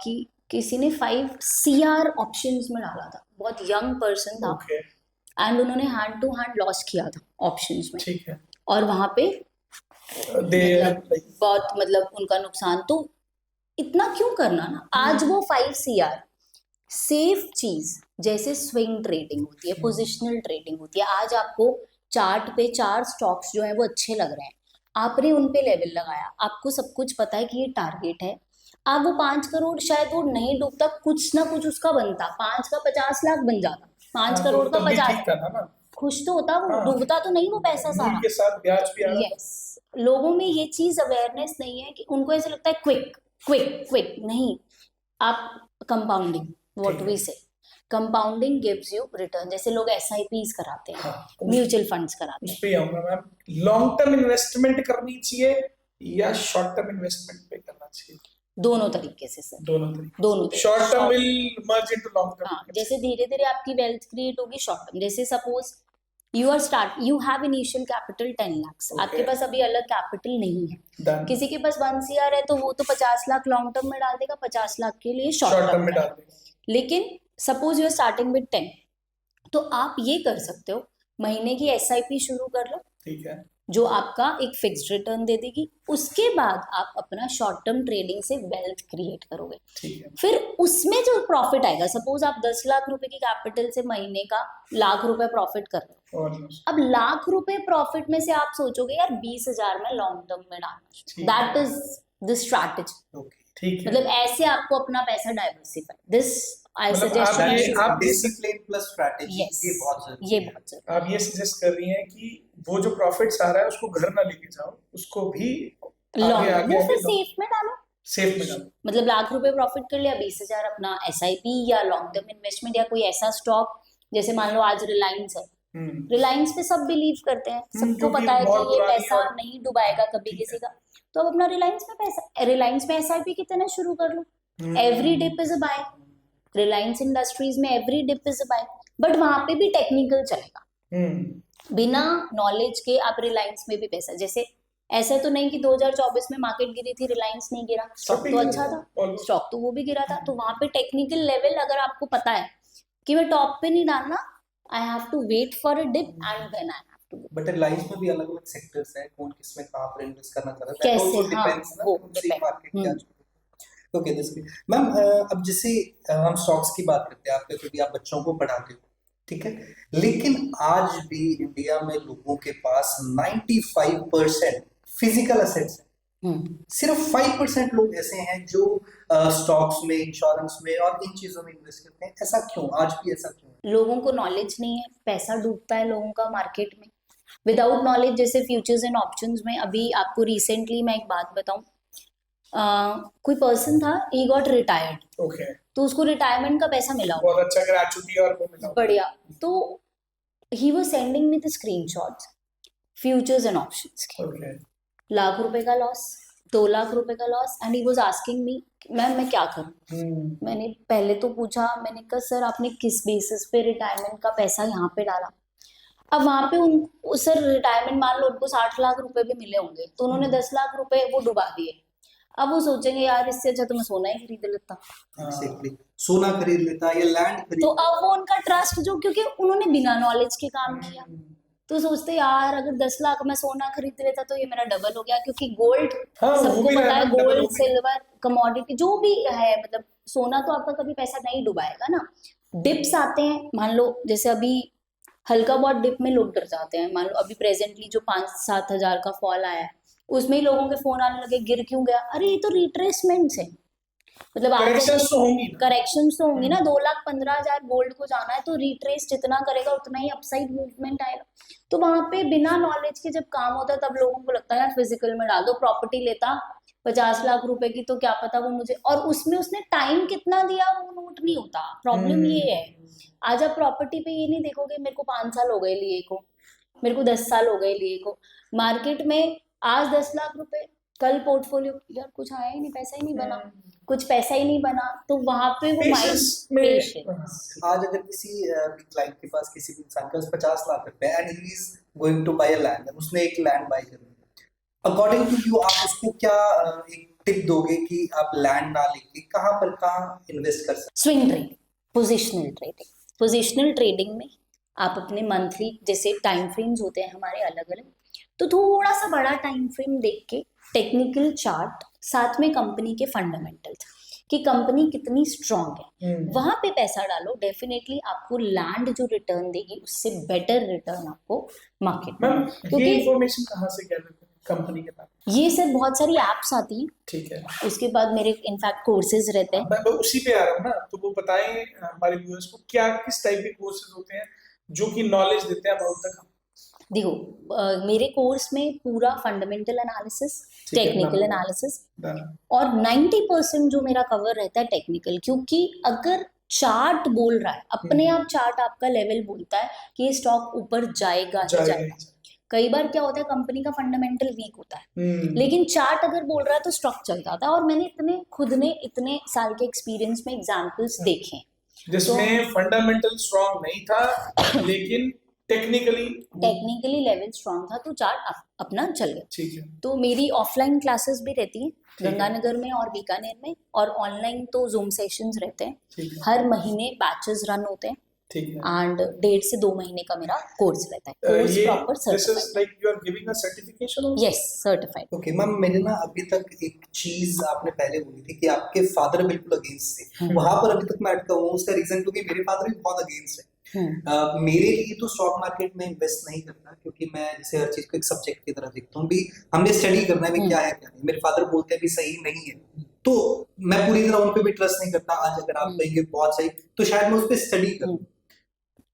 कि किसी ने 5 CR ऑप्शंस में डाला था, बहुत यंग पर्सन था, एंड उन्होंने हैंड टू हैंड लॉस किया था ऑप्शंस में। ठीक है। और वहां पे बहुत मतलब उनका नुकसान। तो इतना क्यों करना ना, आज वो 5 CR सेफ चीज जैसे स्विंग ट्रेडिंग होती है, पोजिशनल ट्रेडिंग होती है, आज आपको चार्ट पे 4 स्टॉक्स जो है वो अच्छे लग रहे हैं, आपने उन पे लेवल लगाया, आपको सब कुछ पता है कि ये टारगेट है, आप वो 5 करोड़ शायद वो नहीं डूबता, कुछ ना कुछ उसका बनता, 5 का 50 लाख बन जाता, 5 करोड़ का 50, खुश तो होता वो, डूबता तो नहीं वो पैसा सारा के साथ ब्याज भी आ रहा। यस, लोगों में ये चीज अवेयरनेस नहीं है कि उनको ऐसा लगता है क्विक क्विक क्विक, नहीं, आप कंपाउंडिंग, व्हाट वी से, कंपाउंडिंग गिव्स यू रिटर्न। जैसे लोग SIPs कराते हैं, म्यूचुअल फंड्स कराते हैं, उस पे आऊंगा मैम। लॉन्ग टर्म इन्वेस्टमेंट करनी चाहिए या शॉर्ट टर्म इन्वेस्टमेंट पे करना चाहिए? दोनों तरीके से सर, दोनों short term will merge into long term. हाँ, जैसे धीरे धीरे आपकी वेल्थ क्रिएट होगी शॉर्ट टर्म। जैसे suppose you have initial capital 10 lakh, आपके पास अभी अलग कैपिटल नहीं है, किसी के पास 1 CR है तो वो तो 50 लाख लॉन्ग टर्म में डाल देगा, 50 लाख के लिए शॉर्ट टर्म में डाल देगा। लेकिन suppose you are starting with 10, तो आप ये कर सकते हो, महीने की SIP शुरू कर लो, ठीक है, जो आपका एक फिक्स्ड रिटर्न दे देगी, उसके बाद आप अपना शॉर्ट टर्म ट्रेडिंग से वेल्थ क्रिएट करोगे, ठीक है। फिर उसमें जो प्रॉफिट आएगा, सपोज आप 10 लाख रुपए की कैपिटल से महीने का लाख रुपए प्रॉफिट कर रहे हो, अब लाख रुपए प्रॉफिट में से आप सोचोगे यार 20,000 में लॉन्ग टर्म में डालना, दैट इज द स्ट्रैटेजी, ठीक है। मतलब ऐसे आपको अपना पैसा डाइवर्सिफाई, दिस आई सजेस्ट आप डिसिप्लिन प्लस स्ट्रैटेजी, ये बहुत जरूरी है। आप ये सजेस्ट कर रही हैं कि वो जो प्रॉफिट्स आ रहा है उसको घर ना लेके जाओ, उसको भी आगे फिर सेफ में डालो, सेफ में डालो। मतलब लाख रुपए प्रॉफिट कर लिया, 20,000 अपना SIP या लॉन्ग टर्म इन्वेस्टमेंट या कोई ऐसा स्टॉक, जैसे मान लो आज रिलायंस है, रिलायंस पे सब बिलीव करते हैं, सबको पता है कि ये पैसा नहीं डुबाएगा कभी किसी का, तो अब अपना रिलायंस में SIP कितना शुरू कर लो, every dip is a buy, Reliance Industries में every dip is a buy, but वहां पे भी टेक्निकल चलेगा, बिना नॉलेज के आप रिलायंस में भी पैसा, जैसे ऐसा तो नहीं कि 2024 में मार्केट गिरी थी, रिलायंस नहीं गिरा, स्टॉक भी तो गिरा अच्छा था, था, almost। स्टॉक तो वो भी गिरा था। तो वहां पे टेक्निकल लेवल अगर आपको पता है कि मैं टॉप पे नहीं डालना, I have to wait for a dip and then I have to. But life में भी अलग अलग सेक्टर्स हैं, कौन किस में कहाँ पर इन्वेस्ट करना चाहता है, कैसे, दैट आल्सो हाँ, डिपेंड्स ना, वो कौन सी depend। मार्केट क्या चल। ओके दिस मैम, अब जैसे हम स्टॉक्स की बात करते हैं, आपके क्योंकि आप बच्चों को पढ़ाते हो, ठीक है, लेकिन आज भी इंडिया में लोगों के पास 95% फिजिकल असेट्स है, सिर्फ 5% लोग ऐसे हैं जो स्टॉक्स में, इंश्योरेंस में और इन चीजों में इन्वेस्ट करते हैं। ऐसा क्यों, आज भी ऐसा क्यों है? लोगों को नॉलेज नहीं है, पैसा डूबता है लोगों का मार्केट में विदाउट नॉलेज। जैसे फ्यूचर्स एंड ऑप्शंस में अभी आपको रिसेंटली मैं एक बात बताऊं, कोई पर्सन था, ही गॉट रिटायर्ड, ओके, तो उसको रिटायरमेंट का पैसा मिला बहुत अच्छा ग्रेचुटी और वो मिला। बढ़िया। तो he was sending me the screenshots futures and options के, ओके, लाख रुपए का लॉस, 2 लाख रुपए का loss, and he was asking me ma'am मैं क्या करूं। मैंने पहले तो पूछा, मैंने कहा सर आपने किस बेसिस पे रिटायरमेंट का पैसा यहाँ पे डाला। अब वहां पे उन सर रिटायरमेंट मान लो उनको 60 लाख रुपए भी मिले होंगे, तो उन्होंने 10 लाख रुपए वो डुबा दिए। अब वो सोचेंगे यार इससे अच्छा तो मैं सोना ही खरीद लेता। Exactly. सोना खरीद लेता या लैंड खरीद तो लेता। अब वो उनका ट्रस्ट जो, क्योंकि उन्होंने बिना नॉलेज के काम किया, तो सोचते यार अगर 10 लाख मैं सोना खरीद लेता तो ये मेरा डबल हो गया, क्योंकि गोल्ड हाँ, सबको वो भी पता है, double हो गोल्ड गया। सिल्वर कमोडिटी जो भी है, मतलब सोना तो आपका कभी पैसा नहीं डुबाएगा ना। डिप्स आते हैं, मान लो जैसे अभी हल्का बहुत डिप में लोग डर जाते हैं, मान लो अभी प्रेजेंटली जो 5-7 हजार का फॉल आया है, उसमें ही लोगों के फोन आने लगे गिर क्यों गया, अरे ये तो रिट्रेसमेंट है, मतलब करेक्शंस तो होंगी ना। करेक्शंस तो होंगी ना। 2,15,000 गोल्ड को जाना है तो रिट्रेस जितना करेगा उतना ही अपसाइड मूवमेंट आएगा। तो वहां पे बिना नॉलेज के जब काम होता है तब लोगों को लगता है यार फिजिकल में डाल दो। प्रॉपर्टी लेता 50 लाख रुपए की, तो क्या पता वो मुझे, और उसमें उसने टाइम कितना दिया वो नोट नहीं होता। प्रॉब्लम ये है, आज आप प्रॉपर्टी पे ये नहीं देखोगे मेरे को 5 साल हो गए लिए को, मेरे को 10 साल हो गए लिए को। मार्केट में आज 10 लाख रुपए, कल पोर्टफोलियो यार कुछ आया ही नहीं, पैसा ही नहीं बना, कुछ पैसा ही नहीं बना, तो वहां पे वो माइंड पेशेंस। आज अगर किसी क्लाइंट के पास, किसी भी इंसान के पास 50 लाख रुपए and he is going to buy a land, उसने एक लैंड बाय कर लिया, अकॉर्डिंग टू यू आप उसको क्या एक टिप दोगे कि आप लैंड ना लेके कहाँ इन्वेस्ट कर सकते? Swing trading, positional trading. Positional trading में आप अपने मंथली जैसे टाइम फ्रेम्स होते हैं हमारे अलग अलग, तो थोड़ा सा बड़ा टाइम फ्रेम देख के टेक्निकल चार्ट साथ में कंपनी के फंडामेंटल्स कि कंपनी कितनी स्ट्रांग है, वहां पे पैसा डालो। डेफिनेटली आपको लैंड जो रिटर्न देगी उससे बेटर रिटर्न आपको मार्केट में, क्योंकि ये इंफॉर्मेशन कहाँ से गैदर करें कंपनी के बारे में? ये सर बहुत सारी एप्स आती हैं, ठीक है, उसके बाद मेरे इनफैक्ट कोर्सेज रहते हैं। मैं उसी पे आ रहा हूँ ना, तो वो बताएं हमारे व्यूअर्स को क्या किस टाइप के कोर्सेज होते हैं जो कि नॉलेज देते हैं अबाउट द कंपनी। देखो मेरे कोर्स में पूरा फंडामेंटल एनालिसिस, टेक्निकल एनालिसिस, और 90% जो मेरा कवर रहता है टेक्निकल, क्योंकि अगर चार्ट बोल रहा है, अपने आप चार्ट आपका लेवल बोलता है कि ये स्टॉक ऊपर जाएगा ही जाएगा। कई बार क्या होता है कंपनी का फंडामेंटल वीक होता है, लेकिन चार्ट अगर बोल रहा है तो स्टॉक चल जाता है। और मैंने खुद ने इतने साल के एक्सपीरियंस में एग्जांपल्स देखे जिसमें फंडामेंटल स्ट्रांग नहीं था लेकिन टेक्निकली लेवल स्ट्रांग था, तो चार्ट अपना चल गया। ठीक है। तो मेरी ऑफलाइन क्लासेस भी रहती हैं गंगानगर में और बीकानेर में, और ऑनलाइन तो जूम सेशंस रहते हैं, हर महीने बैचेस रन होते हैं, एंड 1.5 से 2 महीने का मेरा कोर्स रहता है। Course proper certified, yes certified. Okay ma'am, मैंने ना अभी तक एक चीज आपने पहले बोली थी कि आपके फादर बिल्कुल अगेंस्ट थे, वहां पर अभी तक मैं अटका हूँ। उसका रीजन क्योंकि मेरे फादर भी बहुत अगेंस्ट है। मेरे लिए तो स्टॉक मार्केट में इन्वेस्ट नहीं करना, क्योंकि मैं जैसे हर चीज को एक सब्जेक्ट की तरह देखता हूँ, भी हमने स्टडी करना है भी क्या है क्या नहीं। मेरे फादर बोलते हैं भी सही नहीं है, तो मैं पूरी तरह उन पे भी ट्रस्ट नहीं करता। आज अगर आप कहेंगे बहुत सही, तो शायद मैं उस पर स्टडी करूँ।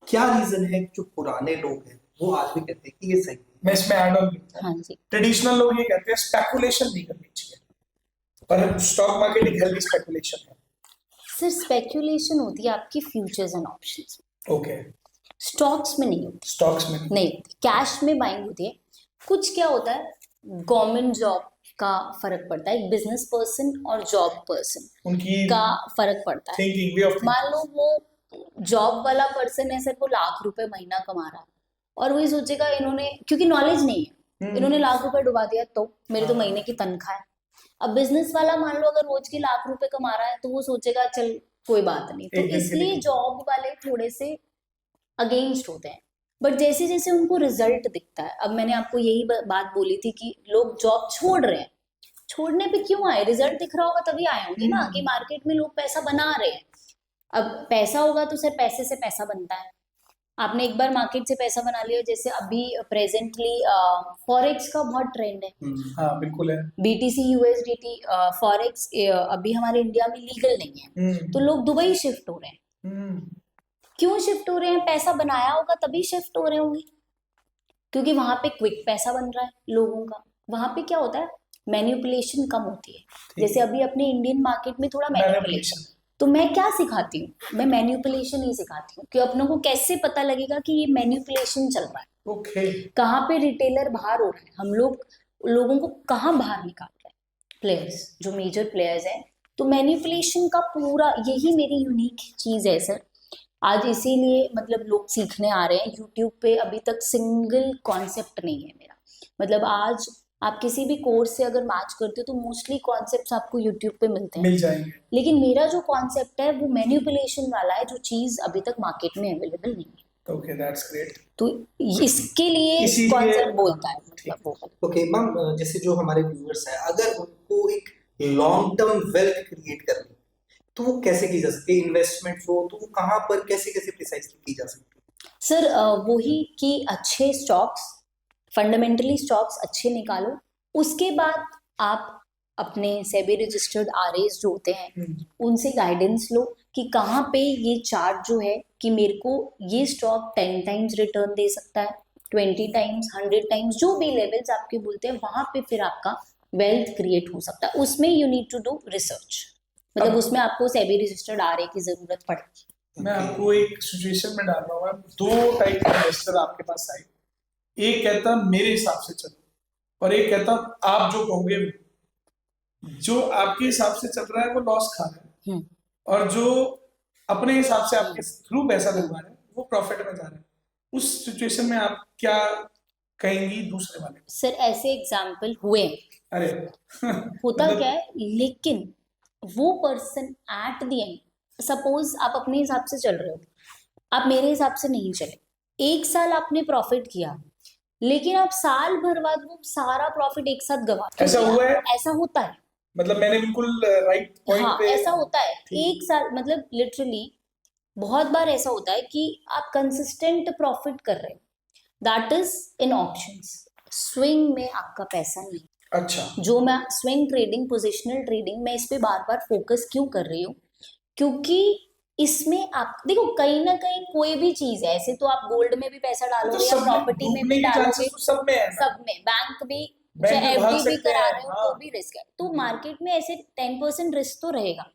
क्या रीजन है जो पुराने लोग हैं वो आज भी कहते हैं कि ये सही है? मैं इसमें ऐड ऑन हाँ जी, ट्रेडिशनल लोग ये कहते हैं स्पेकुलेशन नहीं करनी चाहिए, पर स्टॉक मार्केट एक हेल्दी स्पेकुलेशन है। सर स्पेकुलेशन होती है आपकी futures and options, okay, stocks में नहीं होती। स्टॉक्स में नहीं होती, कैश में बाइंग होती है। कुछ क्या होता है, गवर्नमेंट जॉब का फर्क पड़ता है, एक बिजनेस पर्सन और जॉब पर्सन उनकी का फर्क पड़ता है। Thinking, way of thinking. मान लो वो जॉब वाला पर्सन है सर, वो लाख रुपए महीना कमा रहा है, और वही सोचेगा इन्होंने, क्योंकि नॉलेज नहीं है, इन्होंने लाख रुपए डुबा दिया तो मेरी तो महीने की तनख्वाह है। अब बिजनेस वाला मान लो अगर रोज के लाख रुपए कमा रहा है तो वो सोचेगा चल कोई बात नहीं, तो इसलिए जॉब वाले थोड़े से अगेंस्ट होते हैं। बट जैसे जैसे उनको रिजल्ट दिखता है, अब मैंने आपको यही बात बोली थी कि लोग जॉब छोड़ रहे हैं, छोड़ने पे क्यों आए? रिजल्ट दिख रहा होगा तभी आए होंगे ना, कि मार्केट में लोग पैसा बना रहे हैं। अब पैसा होगा तो सिर्फ पैसे से पैसा बनता है। आपने एक बार मार्केट से पैसा बना लिया, जैसे अभी प्रेजेंटली फॉरेक्स का बहुत ट्रेंड है। हाँ बिल्कुल है। BTC USDT फॉरेक्स अभी हमारे इंडिया में लीगल नहीं है, तो लोग दुबई शिफ्ट हो रहे हैं। क्यों शिफ्ट हो रहे हैं? पैसा बनाया होगा तभी शिफ्ट हो रहे होंगे, क्योंकि वहां पे क्विक पैसा बन रहा है लोगों का। वहां पे क्या होता है, मैन्युपुलेशन कम होती है। जैसे अभी अपने इंडियन मार्केट में थोड़ा मैन्युपुलेशन, तो मैं क्या सिखाती हूँ, मैं मैन्युपुलेशन ही सिखाती हूँ कि अपनों को कैसे पता लगेगा कि ये मैन्युपुलेशन चल रहा है। कहाँ पे रिटेलर बाहर हो रहा है, हम लोगों को कहाँ बाहर निकाल रहे हैं, प्लेयर्स जो मेजर प्लेयर्स हैं। तो मैन्युपुलेशन का पूरा यही मेरी यूनिक चीज है सर। आज इसीलिए मतलब लोग सीखने आ रहे हैं यूट्यूब पे। अभी तक सिंगल कॉन्सेप्ट नहीं है मेरा, मतलब आज आप किसी भी कोर्स से अगर मैच करते हो तो मोस्टली कॉन्सेप्ट्स आपको यूट्यूब पे मिलते हैं, मिल जाएंगे। लेकिन मेरा जो कॉन्सेप्ट है वो मैन्युपुलेशन वाला है, जो चीज अभी तक मार्केट में अवेलेबल नहीं है। Okay, that's great. तो इसके लिए कॉन्सेप्ट बोलता है मतलब वो। ओके मैम, जैसे जो हमारे व्यूअर्स हैं, अगर उनको एक लॉन्ग टर्म वेल्थ क्रिएट करनी तो वो कैसे की जा सकती है? इन्वेस्टमेंट फ्लो तो वो कहाँ पर कैसे कैसे प्रिसाइजली की जा सकती है? सर वही कि अच्छे स्टॉक्स, फंडामेंटली स्टॉक्स अच्छे निकालो। उसके बाद आप अपने सेबी रजिस्टर्ड RAs जो होते हैं उनसे गाइडेंस लो कि कहाँ पे ये चार्ट जो है कि मेरे को ये स्टॉक 10 टाइम्स रिटर्न दे सकता है, 20 टाइम्स, 100 टाइम्स, जो भी लेवल्स आपके बोलते हैं, वहां पे फिर आपका वेल्थ क्रिएट हो सकता है। उसमें you need to do research, मतलब उसमें आपको सेबी रजिस्टर्ड RA की जरूरत पड़ेगी। मैं आपको एक सिचुएशन में डाल रहा हूँ। दो टाइप के इन्वेस्टर आपके पास आए, एक कहता मेरे हिसाब से चलो, और एक कहता आप जो कहोगे। जो आपके हिसाब से चल रहा है वो लॉस खा रहा है, और जो अपने हिसाब से आपके थ्रू पैसा लगवा रहे हैं वो प्रॉफिट में जा रहे हैं। उस सिचुएशन में आप क्या कहेंगी दूसरे वाले? सर ऐसे एग्जाम्पल हुए। अरे होता क्या है, लेकिन वो person at the end, suppose आप अपने हिसाब से चल रहे हो, आप मेरे हिसाब से नहीं चले, एक साल आपने प्रॉफिट किया, लेकिन आप साल भर बाद वो सारा प्रॉफिट एक साथ गवा। ऐसा हुआ है? ऐसा होता है, मतलब मैंने बिल्कुल राइट पॉइंट हाँ पे। ऐसा होता है। एक साल मतलब लिटरली बहुत बार ऐसा होता है कि आप कंसिस्टेंट प्रॉफिट कर रहे हो, that is in options. Swing में आपका पैसा नहीं। अच्छा, जो मैं स्विंग ट्रेडिंग, पोजिशनल ट्रेडिंग, मैं इस पे बार बार फोकस क्यों कर रही हूँ, क्योंकि इसमें आप देखो कहीं ना कहीं कोई भी चीज है, ऐसे तो आप गोल्ड में भी पैसा डालोगे या प्रॉपर्टी में भी डालोगे, सब में है। सब में, बैंक भी, बैंक चाहे में भाग FD भी सकते करा हैं, रहे हो हाँ। तो भी रिस्क है। तो मार्केट में ऐसे 10% रिस्क तो रहेगा,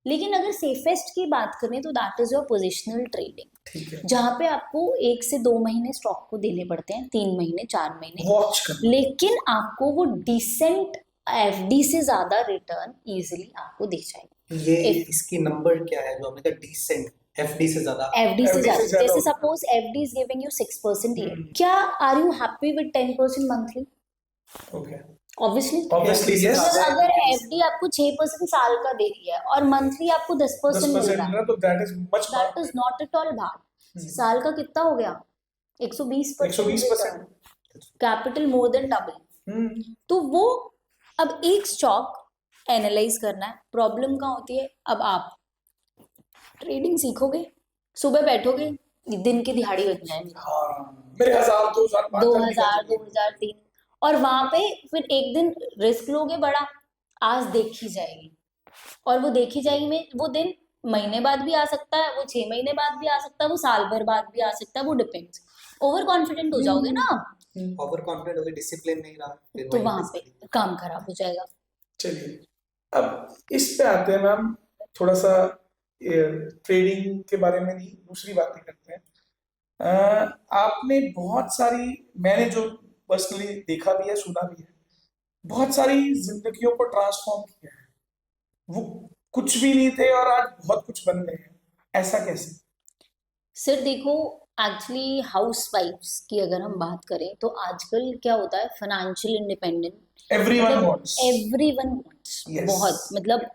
लेकिन अगर सेफेस्ट की बात करें तो that is your positional trading, ठीक है। जहाँ पे आपको 1 से 2 महीने स्टॉक को देने पड़ते हैं, 3 महीने 4 महीने, वॉच कर। लेकिन आपको वो डिसेंट FD से ज्यादा रिटर्न इजीली आपको दे जाएगा। ये इसकी नंबर क्या है जो आपने कहा डिसेंट? FD से ज्यादा? FD से ज्यादा, जैसे होगा। Suppose FD is giving you 6% year, क्या are you happy with 10% monthly? Okay, obviously obviously yes. अगर FD आपको 6% साल का दे रही है और मंथली आपको 10% मिल रहा है, तो that is much, that is not at all bad. साल का कितना हो गया? 120%। Capital more than double. तो वो अब एक स्टॉक एनालाइज करना है। प्रॉब्लम कहाँ होती है, अब आप ट्रेडिंग सीखोगे, सुबह बैठोगे, दिन की दिहाड़ी बन जाएगी, मेरे 1000 2000 2000 2003, और वहां पे फिर एक दिन रिस्क लोगे बड़ा, आज देखी जाएगी, और वो देखी जाएगी में वो दिन महीने बाद भी आ सकता है, वो 6 महीने बाद भी आ सकता है, वो साल भर बाद भी आ सकता है, वो डिपेंड्स। ओवर कॉन्फिडेंट हो जाओगे ना आप, ओवर कॉन्फिडेंट हो गए, डिसिप्लिन नहीं रहा, फिर तो वहां पे काम खराब हो जाएगा। चलिए अब इस पे आते हैं मैम, थोड़ा सा ट्रेडिंग के बारे में नहीं, दूसरी बातें करते हैं। आपने बहुत सारी, मैंने जो पर्सनली देखा भी है, सुना भी है, बहुत सारी जिंदगियों को ट्रांसफॉर्म किया है। वो कुछ भी नहीं थे और आज बहुत कुछ बन गए हैं, ऐसा कैसे? सर देखो, एक्चुअली हाउस वाइफ्स की अगर हम बात करें तो आजकल क्या होता है, financial independent everyone wants. Everyone wants, Yes. बहुत मतलब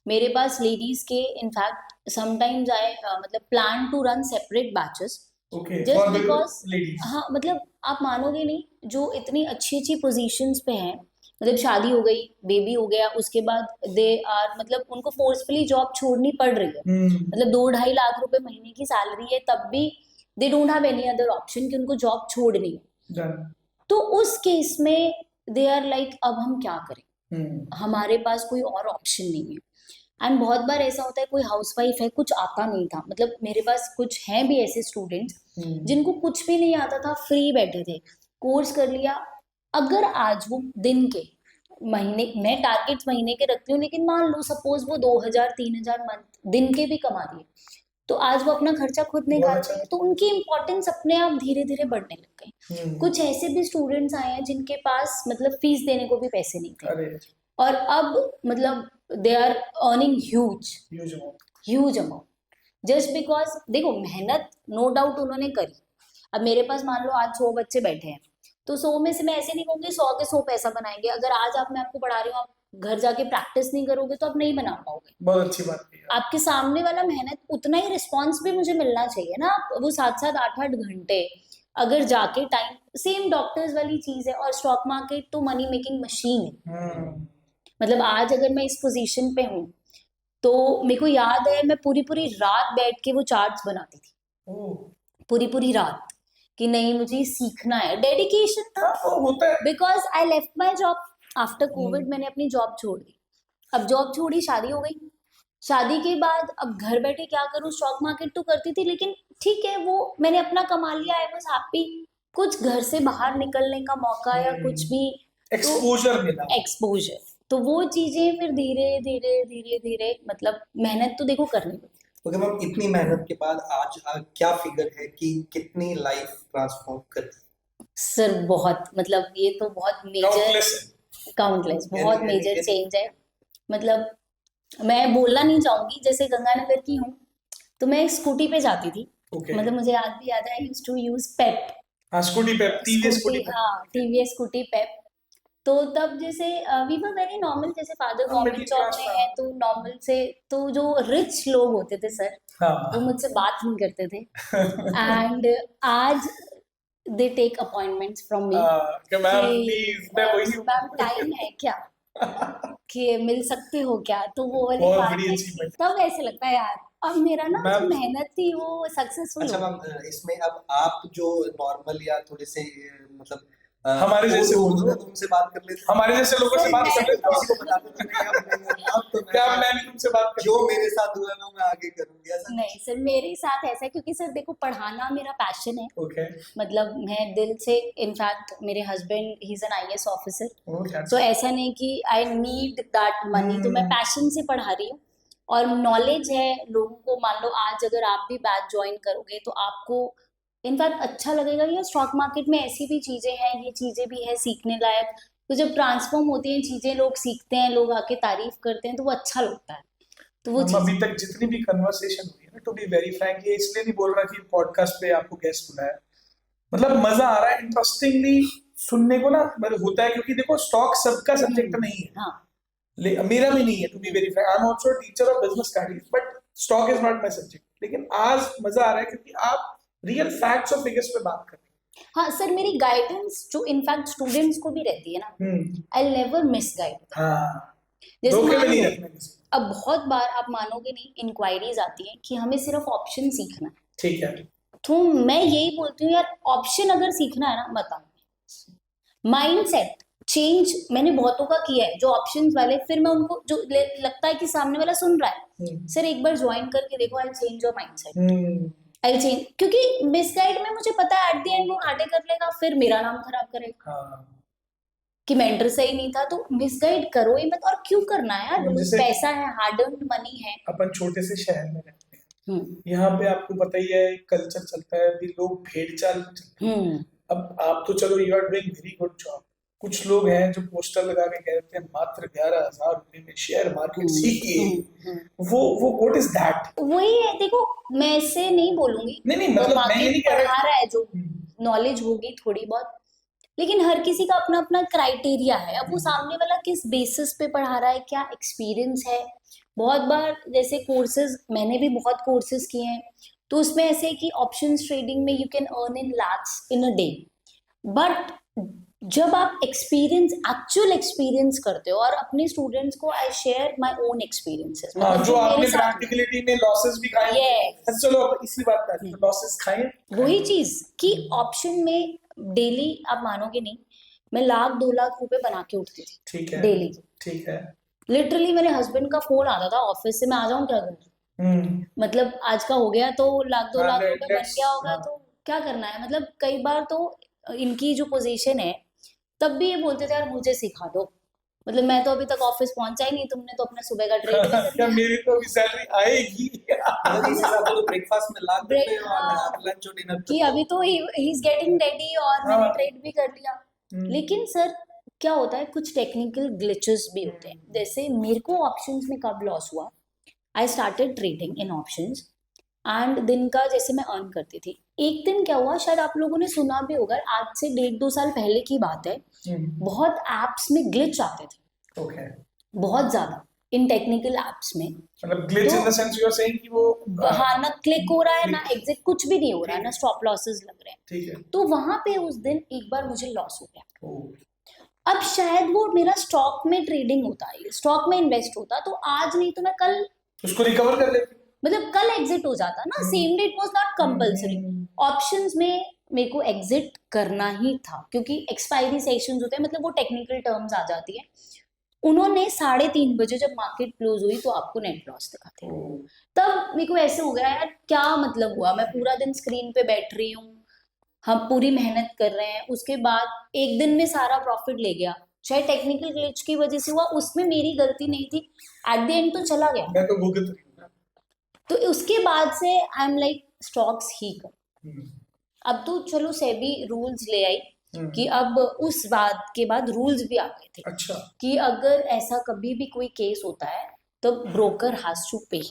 मेरे पास लेडीज के इनफैक्ट समटाइम्स आई मतलब plan to run separate batches okay, just for the because ladies. हाँ मतलब आप मानोगे नहीं, जो इतनी अच्छी अच्छी पोजीशंस पे हैं, मतलब शादी हो गई, बेबी हो गया, उसके बाद दे आर मतलब उनको फोर्सफुली जॉब छोड़नी पड़ रही है, मतलब 2-2.5 लाख रुपए महीने की सैलरी है, तब भी they don't have any other option कि उनको जॉब छोड़नी है। डन। तो उस केस में दे आर लाइक अब हम क्या करें, हमारे पास कोई और ऑप्शन नहीं है। एंड बहुत बार ऐसा होता है, कोई हाउसवाइफ है, कुछ आता नहीं था, मतलब मेरे पास कुछ हैं भी ऐसे स्टूडेंट्स जिनको कुछ भी नहीं आता था, फ्री बैठे थे, कोर्स कर लिया। अगर आज वो दिन के महीने, मैं टारगेट्स महीने के रखती हूँ, लेकिन मान लो सपोज वो 2,000-3,000 मंथ दिन के भी कमा दिए, तो आज वो अपना खर्चा खुद निकालते हैं, तो उनकी इंपॉर्टेंस अपने आप धीरे धीरे बढ़ने लग गई। कुछ ऐसे भी स्टूडेंट्स आए हैं जिनके पास मतलब फीस देने को भी पैसे नहीं थे, और अब मतलब they are earning huge amount just because देखो मेहनत नो डाउट उन्होंने करी। अब मेरे पास मान लो आज 100 बच्चे बैठे हैं, तो 100 में से मैं ऐसे नहीं कहूंगी 100 के 100 पैसा बनाएंगे। अगर आज मैं आपको पढ़ा रही हूँ, आप घर जाके प्रैक्टिस नहीं करोगे तो आप नहीं बना पाओगे। बहुत अच्छी बात है। आपके सामने वाला मेहनत, उतना ही रिस्पॉन्स भी मुझे मिलना चाहिए ना। वो 7-7 8-8 घंटे अगर जाके टाइम, सेम डॉक्टर्स वाली चीज है। और स्टॉक मार्केट तो मनी मेकिंग मशीन है। मतलब आज अगर मैं इस पोजीशन पे हूँ, तो मेरे को याद है मैं पूरी पूरी रात बैठ के वो चार्ट्स बनाती थी, पूरी पूरी रात, कि नहीं मुझे सीखना है, डेडिकेशन था। होता है। Because I left my job after Covid, मैंने अपनी जॉब छोड़ दी। अब जॉब छोड़ी, शादी हो गई, शादी के बाद अब घर बैठे क्या करूँ, स्टॉक मार्केट तो करती थी, लेकिन ठीक है वो मैंने अपना कमा लिया, आई वाज हैप्पी। कुछ घर से बाहर निकलने का मौका या कुछ भी एक्सपोजर मिला, एक्सपोजर, तो वो चीजें फिर धीरे धीरे धीरे धीरे मतलब मेहनत तो देखो करनी पड़ती। ओके मैम, इतनी मेहनत के बाद आज क्या फिगर है कि कितनी लाइफ ट्रांसफॉर्म कर? सर बहुत, मतलब ये तो बहुत मेजर, काउंटलेस, बहुत मेजर चेंज है। मतलब मैं बोलना नहीं चाहूंगी, जैसे गंगानगर की हूँ तो मैं स्कूटी पे जाती थी। मतलब मुझे आज भी याद है, I used to use Pep, Scooty Pep, TVS Scooty Pep. हाँ टीवीएस स्कूटी पेप। तो तब जैसे वी वर वेरी नॉर्मल, जैसे फादर गवर्नमेंट जॉब में है तो नॉर्मल से, तो जो रिच लोग होते थे सर, वो मुझसे बात नहीं करते थे। एंड आज they take appointments from me कि मैम टाइम है क्या, कि मिल सकते हो क्या, तो वो वाली बात है। तब ऐसे लगता है यार अब मेरा ना जो मेहनत थी वो सक्सेसफुल। अच्छा मैम, इसमें अब आप जो नॉर्मल या थोड़े से मतलब हमारे जैसे तुमसे बात कर लेते, हमारे जैसे लोगों से बात कर लेते, किसी को बता दो क्या मैं भी तुमसे बात कर, जो मेरे साथ हुआ ना मैं आगे करूंगी, ऐसा नहीं सर मेरे साथ ऐसा है, क्योंकि सर देखो पढ़ाना मेरा पैशन है। ओके। मतलब मैं दिल से, इनफैक्ट मेरे husband he is an IAS officer, तो ऐसा नहीं कि आई नीड दैट मनी, तो मैं पैशन से पढ़ा रही हूँ। और नॉलेज है लोगों को, मान लो आज अगर आप भी बैच ज्वाइन करोगे तो आपको इनफैक्ट अच्छा लगेगा। या स्टॉक मार्केट में ऐसी भी चीजें हैं, ये चीजें भी है सीखने लायक, तो जब ट्रांसफॉर्म होती हैं चीजें, लोग सीखते हैं, लोग आके तारीफ करते हैं, तो वो अच्छा लगता है। तो वो अभी तक जितनी भी कन्वर्सेशन हुई है ना, टू बी वेरी फ्रैंक, ये इसलिए नहीं बोल रहा कि पॉडकास्ट पे आपको गेस्ट बुलाया, मतलब मजा आ रहा है, इंटरेस्टिंगली सुनने को ना मतलब होता है, क्योंकि देखो स्टॉक सबका सब्जेक्ट नहीं है। हाँ। मेरा भी नहीं है, to be very frank, I am also teacher of business studies, but stock is not my subject. लेकिन आज मजा आ रहा है क्योंकि आप रियल फैक्ट्स और फिगर्स पे बात कर रहे हैं। हाँ सर, मेरी गाइडेंस जो इनफैक्ट स्टूडेंट्स को भी रहती है ना, आई नेवर मिस गाइड। जैसे अब बहुत बार आप मानोगे नहीं, इंक्वायरीज आती है कि हमें सिर्फ ऑप्शन सीखना है, ठीक है, तो मैं यही बोलती हूँ यार, ऑप्शन अगर सीखना है ना बताओ। माइंडसेट चेंज मैंने बहुतों का किया है, जो ऑप्शंस वाले, फिर मैं उनको जो लगता है कि सामने वाला सुन रहा है, सर एक बार ज्वाइन करके देखो, I change your mindset, I change. क्योंकि मिसगाइड में मुझे पता है एट द एंड वो घाटे कर लेगा, फिर मेरा नाम खराब करेगा कि मेंटर सही नहीं था। तो मिसगाइड करो ही मत, और क्यों करना है यार, पैसा है, हार्ड अर्न्ड मनी है। अपन छोटे से शहर में रहते हैं, यहाँ पे आपको पता ही है कल्चर चलता है, भी लोग भेड़ चाल चलते हैं। अब आप तो चलो you are doing very good job, कुछ लोग हैं जो पोस्टर लगा के कहते हैं मात्र 11,000 रुपए में शेयर मार्केट सीखिए, वो व्हाट इज दैट? वही है, देखो मैं ऐसे नहीं बोलूंगी, नहीं मतलब मैं ये नहीं कह पढ़ा रहा रहा है जो नॉलेज होगी थोड़ी बहुत, लेकिन हर किसी का अपना अपना क्राइटेरिया है। अब वो सामने वाला किस बेसिस पे पढ़ा रहा है, क्या एक्सपीरियंस है। बहुत बार जैसे कोर्सेज, मैंने भी बहुत कोर्सेज किए हैं, तो उसमें ऐसे है कि ऑप्शंस ट्रेडिंग में you can earn in lakhs in a day, but जब आप एक्चुअल एक्सपीरियंस करते हो, और अपने स्टूडेंट्स को I share my own experiences, जो आपने प्रैक्टिकलिटी में लॉसेस भी खाए। Yes. चलो अब इसी बात पे लॉसेस खाए। वही चीज कि ऑप्शन में डेली, आप मानोगे नहीं, मैं 1,00,000-2,00,000 रुपए बना के उठती थी। ठीक है, डेली। ठीक है। लिटरली मेरे हस्बैंड का फोन आता था ऑफिस से, मैं आ जाऊं क्या करूं, मतलब आज का हो गया तो 1,00,000-2,00,000 रुपए बन गया होगा, तो क्या करना है। मतलब कई बार तो इनकी जो पोजीशन है, तब भी ये बोलते थे यार मुझे सिखा दो, मतलब मैं तो अभी तक ऑफिस पहुंचा ही नहीं, तुमने तो अपना सुबह का ट्रेड कर लिया। मेरी तो अभी सैलरी आएगी ब्रेकफास्ट में लाख रुपए और लंच और डिनर कि अभी तो ही इज गेटिंग रेडी और मैंने ट्रेड भी कर लिया। लेकिन सर क्या होता है, कुछ टेक्निकल ग्लिचेस भी होते हैं। जैसे मेरे को ऑप्शंस में कब लॉस हुआ, I started trading in options and दिन का जैसे मैं अर्न करती थी। एक दिन क्या हुआ, शायद आप लोगों ने सुना भी होगा, आज से 1.5-2 साल पहले की बात है, बहुत एप्स में ग्लिच आते थे। ओके। बहुत ज्यादा इन टेक्निकल एप्स में, मतलब glitch in the sense you are saying कि वो हाँ, ना क्लिक हो रहा है ना एग्जिट, कुछ भी नहीं हो रहा है, ना स्टॉप लॉसेस लग रहे हैं। ठीक है। तो वहां पे उस दिन एक बार मुझे लॉस हो गया। अब शायद वो मेरा स्टॉक में ट्रेडिंग होता है, स्टॉक में इन्वेस्ट होता, तो आज नहीं तो मैं कल उसको रिकवर कर लेती, मतलब कल एग्जिट हो जाता ना। Same date was not compulsory. Options में मेरे को एग्जिट करना ही था, क्योंकि एक्सपायरी सेशंस होते हैं, मतलब वो टेक्निकल टर्म्स आ जाती है। उन्होंने 3:30 बजे जब मार्केट क्लोज हुई तो आपको नेट लॉस दिखाते हैं। तब मेरे को ऐसे हो गया यार क्या मतलब हुआ, मैं पूरा दिन स्क्रीन पे बैठ रही हूँ, हम पूरी मेहनत कर रहे हैं, उसके बाद एक दिन में सारा प्रॉफिट ले गया। चाहे टेक्निकल ग्लिच की वजह से हुआ, उसमें मेरी गलती नहीं थी, एट द एंड तो चला गया। मैं तो भुगत रही हूं। तो उसके बाद से आई एम लाइक स्टॉक्स ही कर। अब तो चलो सेबी रूल्स ले आई कि अब उस बात के बाद रूल्स भी आ गए थे। अच्छा। कि अगर ऐसा कभी भी कोई केस होता है तो ब्रोकर हैज टू पे।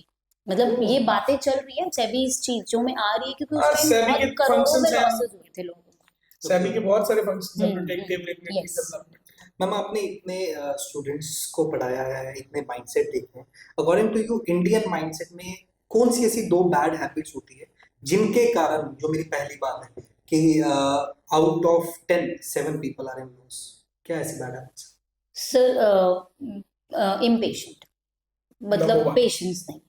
मतलब ये बातें चल रही है, सेबी इस चीजों में आ रही है, क्योंकि उस टाइम बहुत करोड़ों में लॉसेस हुए थे लोगों को। सेबी के बहुत सारे फंक्शंस हैं, प्रोटेक्टिव रेगुलेटरी डेवलपमेंट। मैम आपने इतने स्टूडेंट्स को पढ़ाया है, इतने माइंडसेट देखे हैं, according to you Indian mindset में कौन सी ऐसी 2 बैड हैबिट्स होती है जिनके कारण, जो मेरी पहली बात है कि out of 10 7 people are in loss, क्या ऐसी बैड हैबिट्स? सर इम्पेशेंट, मतलब पेशेंस नहीं।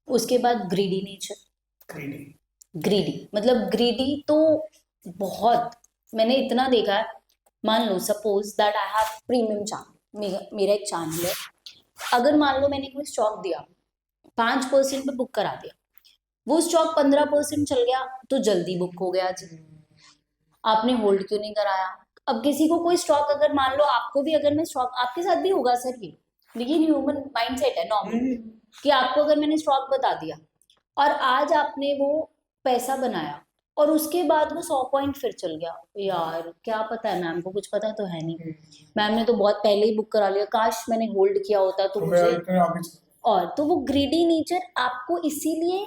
उसके बाद ग्रीडी नेचर। ग्रीडी मतलब ग्रीडी तो बहुत, मैंने इतना देखा है। मान लो suppose that I have premium channel, मेरा एक चैनल है, अगर मान लो मैंने कोई स्टॉक दिया 5% पे बुक करा दिया, वो स्टॉक 15% चल गया तो जल्दी बुक हो गया जी, आपने होल्ड क्यों नहीं कराया। अब किसी को कोई स्टॉक, अगर मान लो आपको भी, अगर मैं स्टॉक, आपके साथ भी होगा सर ये, लेकिन ह्यूमन माइंडसेट है नॉर्मल, कि आपको अगर मैंने स्टॉक बता दिया और आज आपने वो पैसा बनाया और उसके बाद वो 100 पॉइंट फिर चल गया, यार क्या पता है, मैम को कुछ पता तो है नहीं, मैम ने तो बहुत पहले ही बुक करा लिया, काश मैंने होल्ड किया होता तो मुझे। और तो वो ग्रीडी नेचर आपको इसीलिए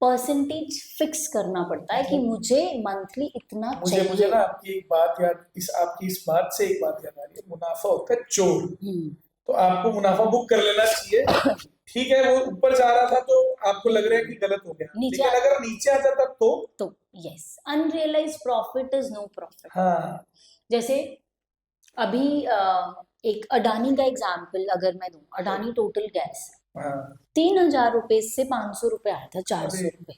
परसेंटेज फिक्स करना पड़ता है कि मुझे मंथली इतना चाहिए। मुझे ना आपकी एक बात याद, आपकी इस बात से एक बात याद आ रही है, मुनाफा होता है चोर। तो आपको मुनाफा बुक कर लेना चाहिए। ठीक है, वो ऊपर जा रहा था तो आपको लग रहा है कि गलत हो गया, लेकिन अगर नीचे आ जाता तो yes, unrealised profit is no profit. हाँ, जैसे अभी एक अडानी का एग्जांपल अगर मैं दूं, अडानी टोटल गैस 3,000 रुपए से 500 रुपए आया था, 400 रुपए,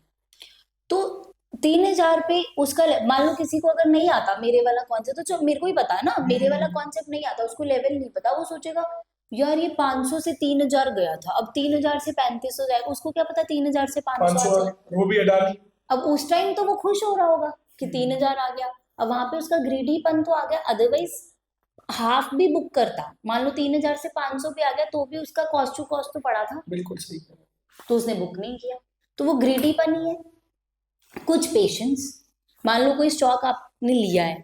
तो 3,000 पे उसका, मान लो किसी को अगर नहीं आता मेरे वाला कॉन्सेप्ट, तो मेरे को ही पता है ना, मेरे वाला कॉन्सेप्ट नहीं आता, उसको लेवल नहीं पता, वो सोचेगा यार ये 500 से 3,000 गया था, अब 3,000 से 35 हो जाएगा, उसको क्या पता 3,000 से 500, वो भी अडानी। अब उस टाइम तो वो खुश हो रहा होगा कि 3,000 आ गया, अब वहां पे उसका ग्रीडीपन तो आ गया। अदरवाइज हाफ भी बुक करता, मान लो 3,000 से 500 पे आ गया तो भी उसका कॉस्ट टू कॉस्ट तो पड़ा था, बिल्कुल सही, तो उसने बुक नहीं किया, तो वो ग्रीडीपन ही है। कुछ पेशेंस, मान लो कोई स्टॉक आपने लिया है,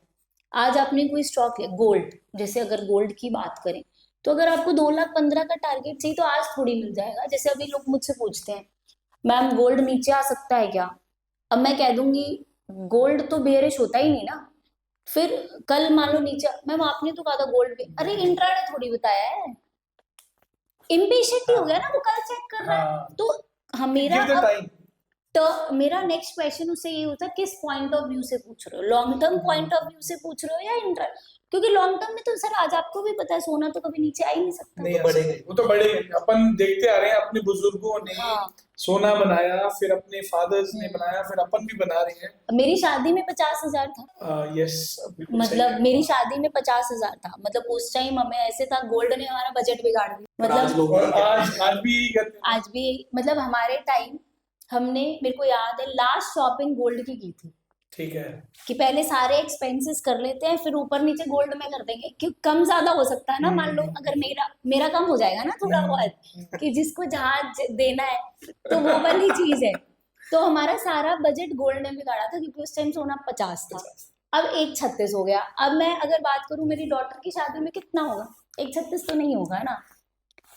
आज आपने कोई स्टॉक लिया गोल्ड, जैसे अगर गोल्ड की बात करें तो अगर आपको 2,15,000 का टारगेट चाहिए तो आज थोड़ी मिल जाएगा। जैसे अभी लोग मुझसे पूछते हैं मैम गोल्ड नीचे आ सकता है क्या, अब मैं कह दूंगी गोल्ड तो बेयरिश होता ही नहीं ना। फिर कल मान लो नीचे, मैम आपने तो कहा था गोल्ड पे, अरे इंट्राडे थोड़ी बताया है, इम्पेशेंट ही हो गया ना, वो कल चेक कर रहा है। तो मेरा तो मेरा नेक्स्ट क्वेश्चन उससे ये होता है किस पॉइंट ऑफ व्यू से पूछ रहे हो, long term point of view से पूछ रहे हो या इंट्रा, क्योंकि लॉन्ग टर्म में तो सर आज आपको भी पता है सोना तो कभी नीचे आ ही नहीं सकता। नहीं बढ़ेगा, वो तो बढ़ेगा। अपन देखते आ रहे हैं अपने बुजुर्गों ने सोना बनाया, फिर अपने फादर्स ने बनाया, फिर अपन भी बना रहे हैं। मेरी शादी में 50,000 था। यस, मतलब मेरी शादी में 50,000 था, मतलब उस टाइम हमें ऐसे था, गोल्ड ने हमारा बजट बिगाड़ दिया। मतलब आज भी मतलब हमारे टाइम हमने, मेरे को याद है लास्ट शॉपिंग गोल्ड की थी। ठीक है कि पहले सारे एक्सपेंसेस कर लेते हैं फिर ऊपर नीचे गोल्ड में कर देंगे, क्योंकि कम ज्यादा हो सकता है ना, मान लो अगर मेरा कम हो जाएगा ना थोड़ा बहुत, कि जिसको जहाँ देना है तो वो वाली चीज है। तो हमारा सारा बजट गोल्ड ने बिगाड़ा था, क्योंकि उस टाइम सोना 50 था, अब 1,36 हो गया। अब मैं अगर बात करूं मेरी डॉटर की शादी में कितना होगा, 1,36 तो नहीं होगा ना,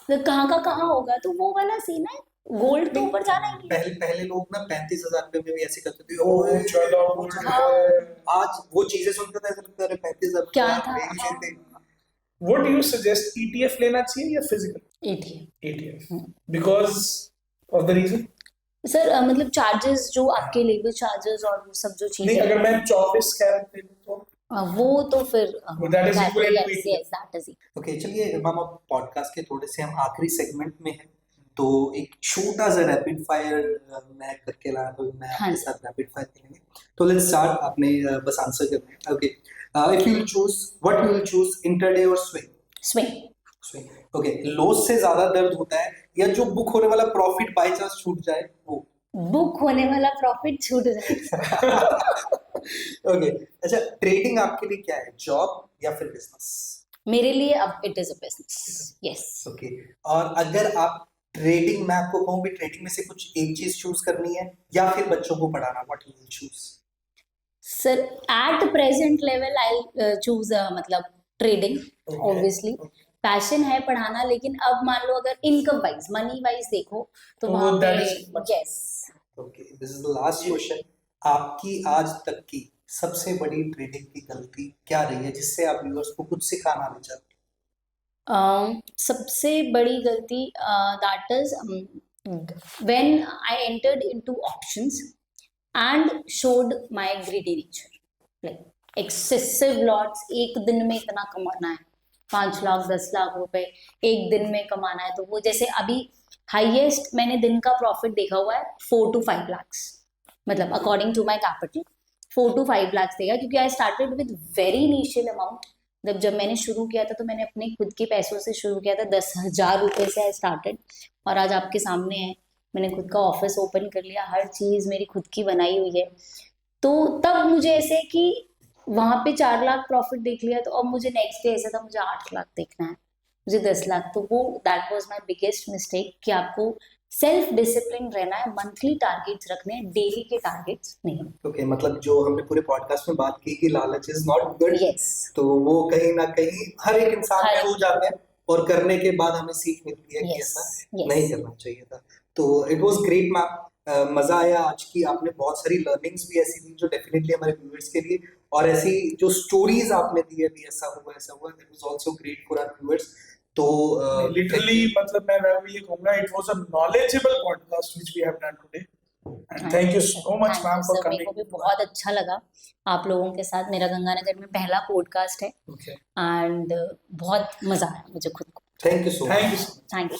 तो कहाँ का कहाँ होगा, तो वो वाला सीन है। गोल्ड तो ऊपर जाना ही नहीं। पहले लोग ना 35,000 रुपए में भी ऐसे करते थे। आज वो चीजें सुनकर ऐसा लगता है 35,000 क्या था। What do you suggest, ETF लेना चाहिए या physical ETF because of the reason? Sir मतलब चार्जेस जो आपके लेबर चार्जेस और वो सब जो चीजें, नहीं अगर मैं 24 कैरेट ले लूं तो वो तो फिर ओके। चलिए मैम, अब पॉडकास्ट के थोड़े से हम आखिरी सेगमेंट में हैं, तो एक छोटा सा रैपिड फायर मैं करके लाया, तो मैं आपके साथ रैपिड फायर करेंगे। तो लेट्स स्टार्ट, आपने बस आंसर करना है। Okay, if you will choose, what you will choose, intraday और स्विंग? ओके, लॉस से ज्यादा दर्द होता है या जो बुक होने वाला प्रॉफिट बाय चांस छूट जाए वो? बुक होने वाला प्रॉफिट छूट जाए। ओके, अच्छा ट्रेडिंग आपके लिए क्या है, जॉब या फिर बिजनेस? मेरे लिए अब it is a business. Yes. Okay, और अगर आप ट्रेडिंग, मैं आपको कहूँ भी ट्रेडिंग में से कुछ एक चीज चूज करनी है या फिर बच्चों को पढ़ाना, what you will choose? Sir at present level I choose मतलब ट्रेडिंग, ऑब्वियसली पैशन है पढ़ाना, लेकिन अब मान लो अगर इनकम वाइज, मनी वाइज देखो तो वहां पे yes. Okay, this is the last question. आपकी आज तक की सबसे बड़ी ट्रेडिंग की गलती क्या रही है जिससे आप व्यूअर्स को कुछ सिखाना भी चाहते हैं? सबसे बड़ी गलती that is when I entered into options and showed my greedy nature, like excessive lots. एक दिन में इतना कमाना है, 5 लाख 10 लाख रुपए एक दिन में कमाना है, तो वो जैसे अभी हाईएस्ट मैंने दिन का प्रॉफिट देखा हुआ है 4 to 5 lakhs, मतलब according to my capital 4 to 5 lakhs देगा, क्योंकि I started with very initial amount. जब मैंने शुरू किया था तो मैंने अपने खुद के पैसों से शुरू किया था, 10,000 रुपए से आई स्टार्टेड, और आज आपके सामने है, मैंने खुद का ऑफिस ओपन कर लिया, हर चीज मेरी खुद की बनाई हुई है। तो तब मुझे ऐसे कि वहां पे 4 लाख प्रॉफिट देख लिया, तो अब मुझे नेक्स्ट डे ऐसा था मुझे 8 लाख देखना है, मुझे 10 लाख, तो वो that was my biggest mistake, कि आपको सेल्फ डिसिप्लिन रहना है, मंथली टारगेट्स रखने हैं, डेली के टारगेट्स नहीं। ओके, मतलब जो हमने पूरे पॉडकास्ट में बात की कि लालच इज नॉट गुड, तो वो कहीं ना कहीं हर एक इंसान में हो जाता है, और करने के बाद हमें सीख मिलती है कि ऐसा नहीं करना चाहिए था। तो इट वाज ग्रेट मैम, मजा आया आज की, आपने बहुत सारी लर्निंग्स भी ऐसी दी जो डेफिनेटली हमारे व्यूअर्स के लिए, और ऐसी जो स्टोरीज आपने दी है भी ऐसा हुआ that was also great for our viewers. तो लिटरली मतलब मैं ये कहूंगा it was a knowledgeable podcast which we have done today, and thank you so much ma'am for coming. मेरे को भी बहुत अच्छा लगा आप लोगों के साथ, मेरा गंगानगर में पहला पॉडकास्ट है, एंड बहुत मजा आया मुझे खुद को। Thank you so much. Thank you.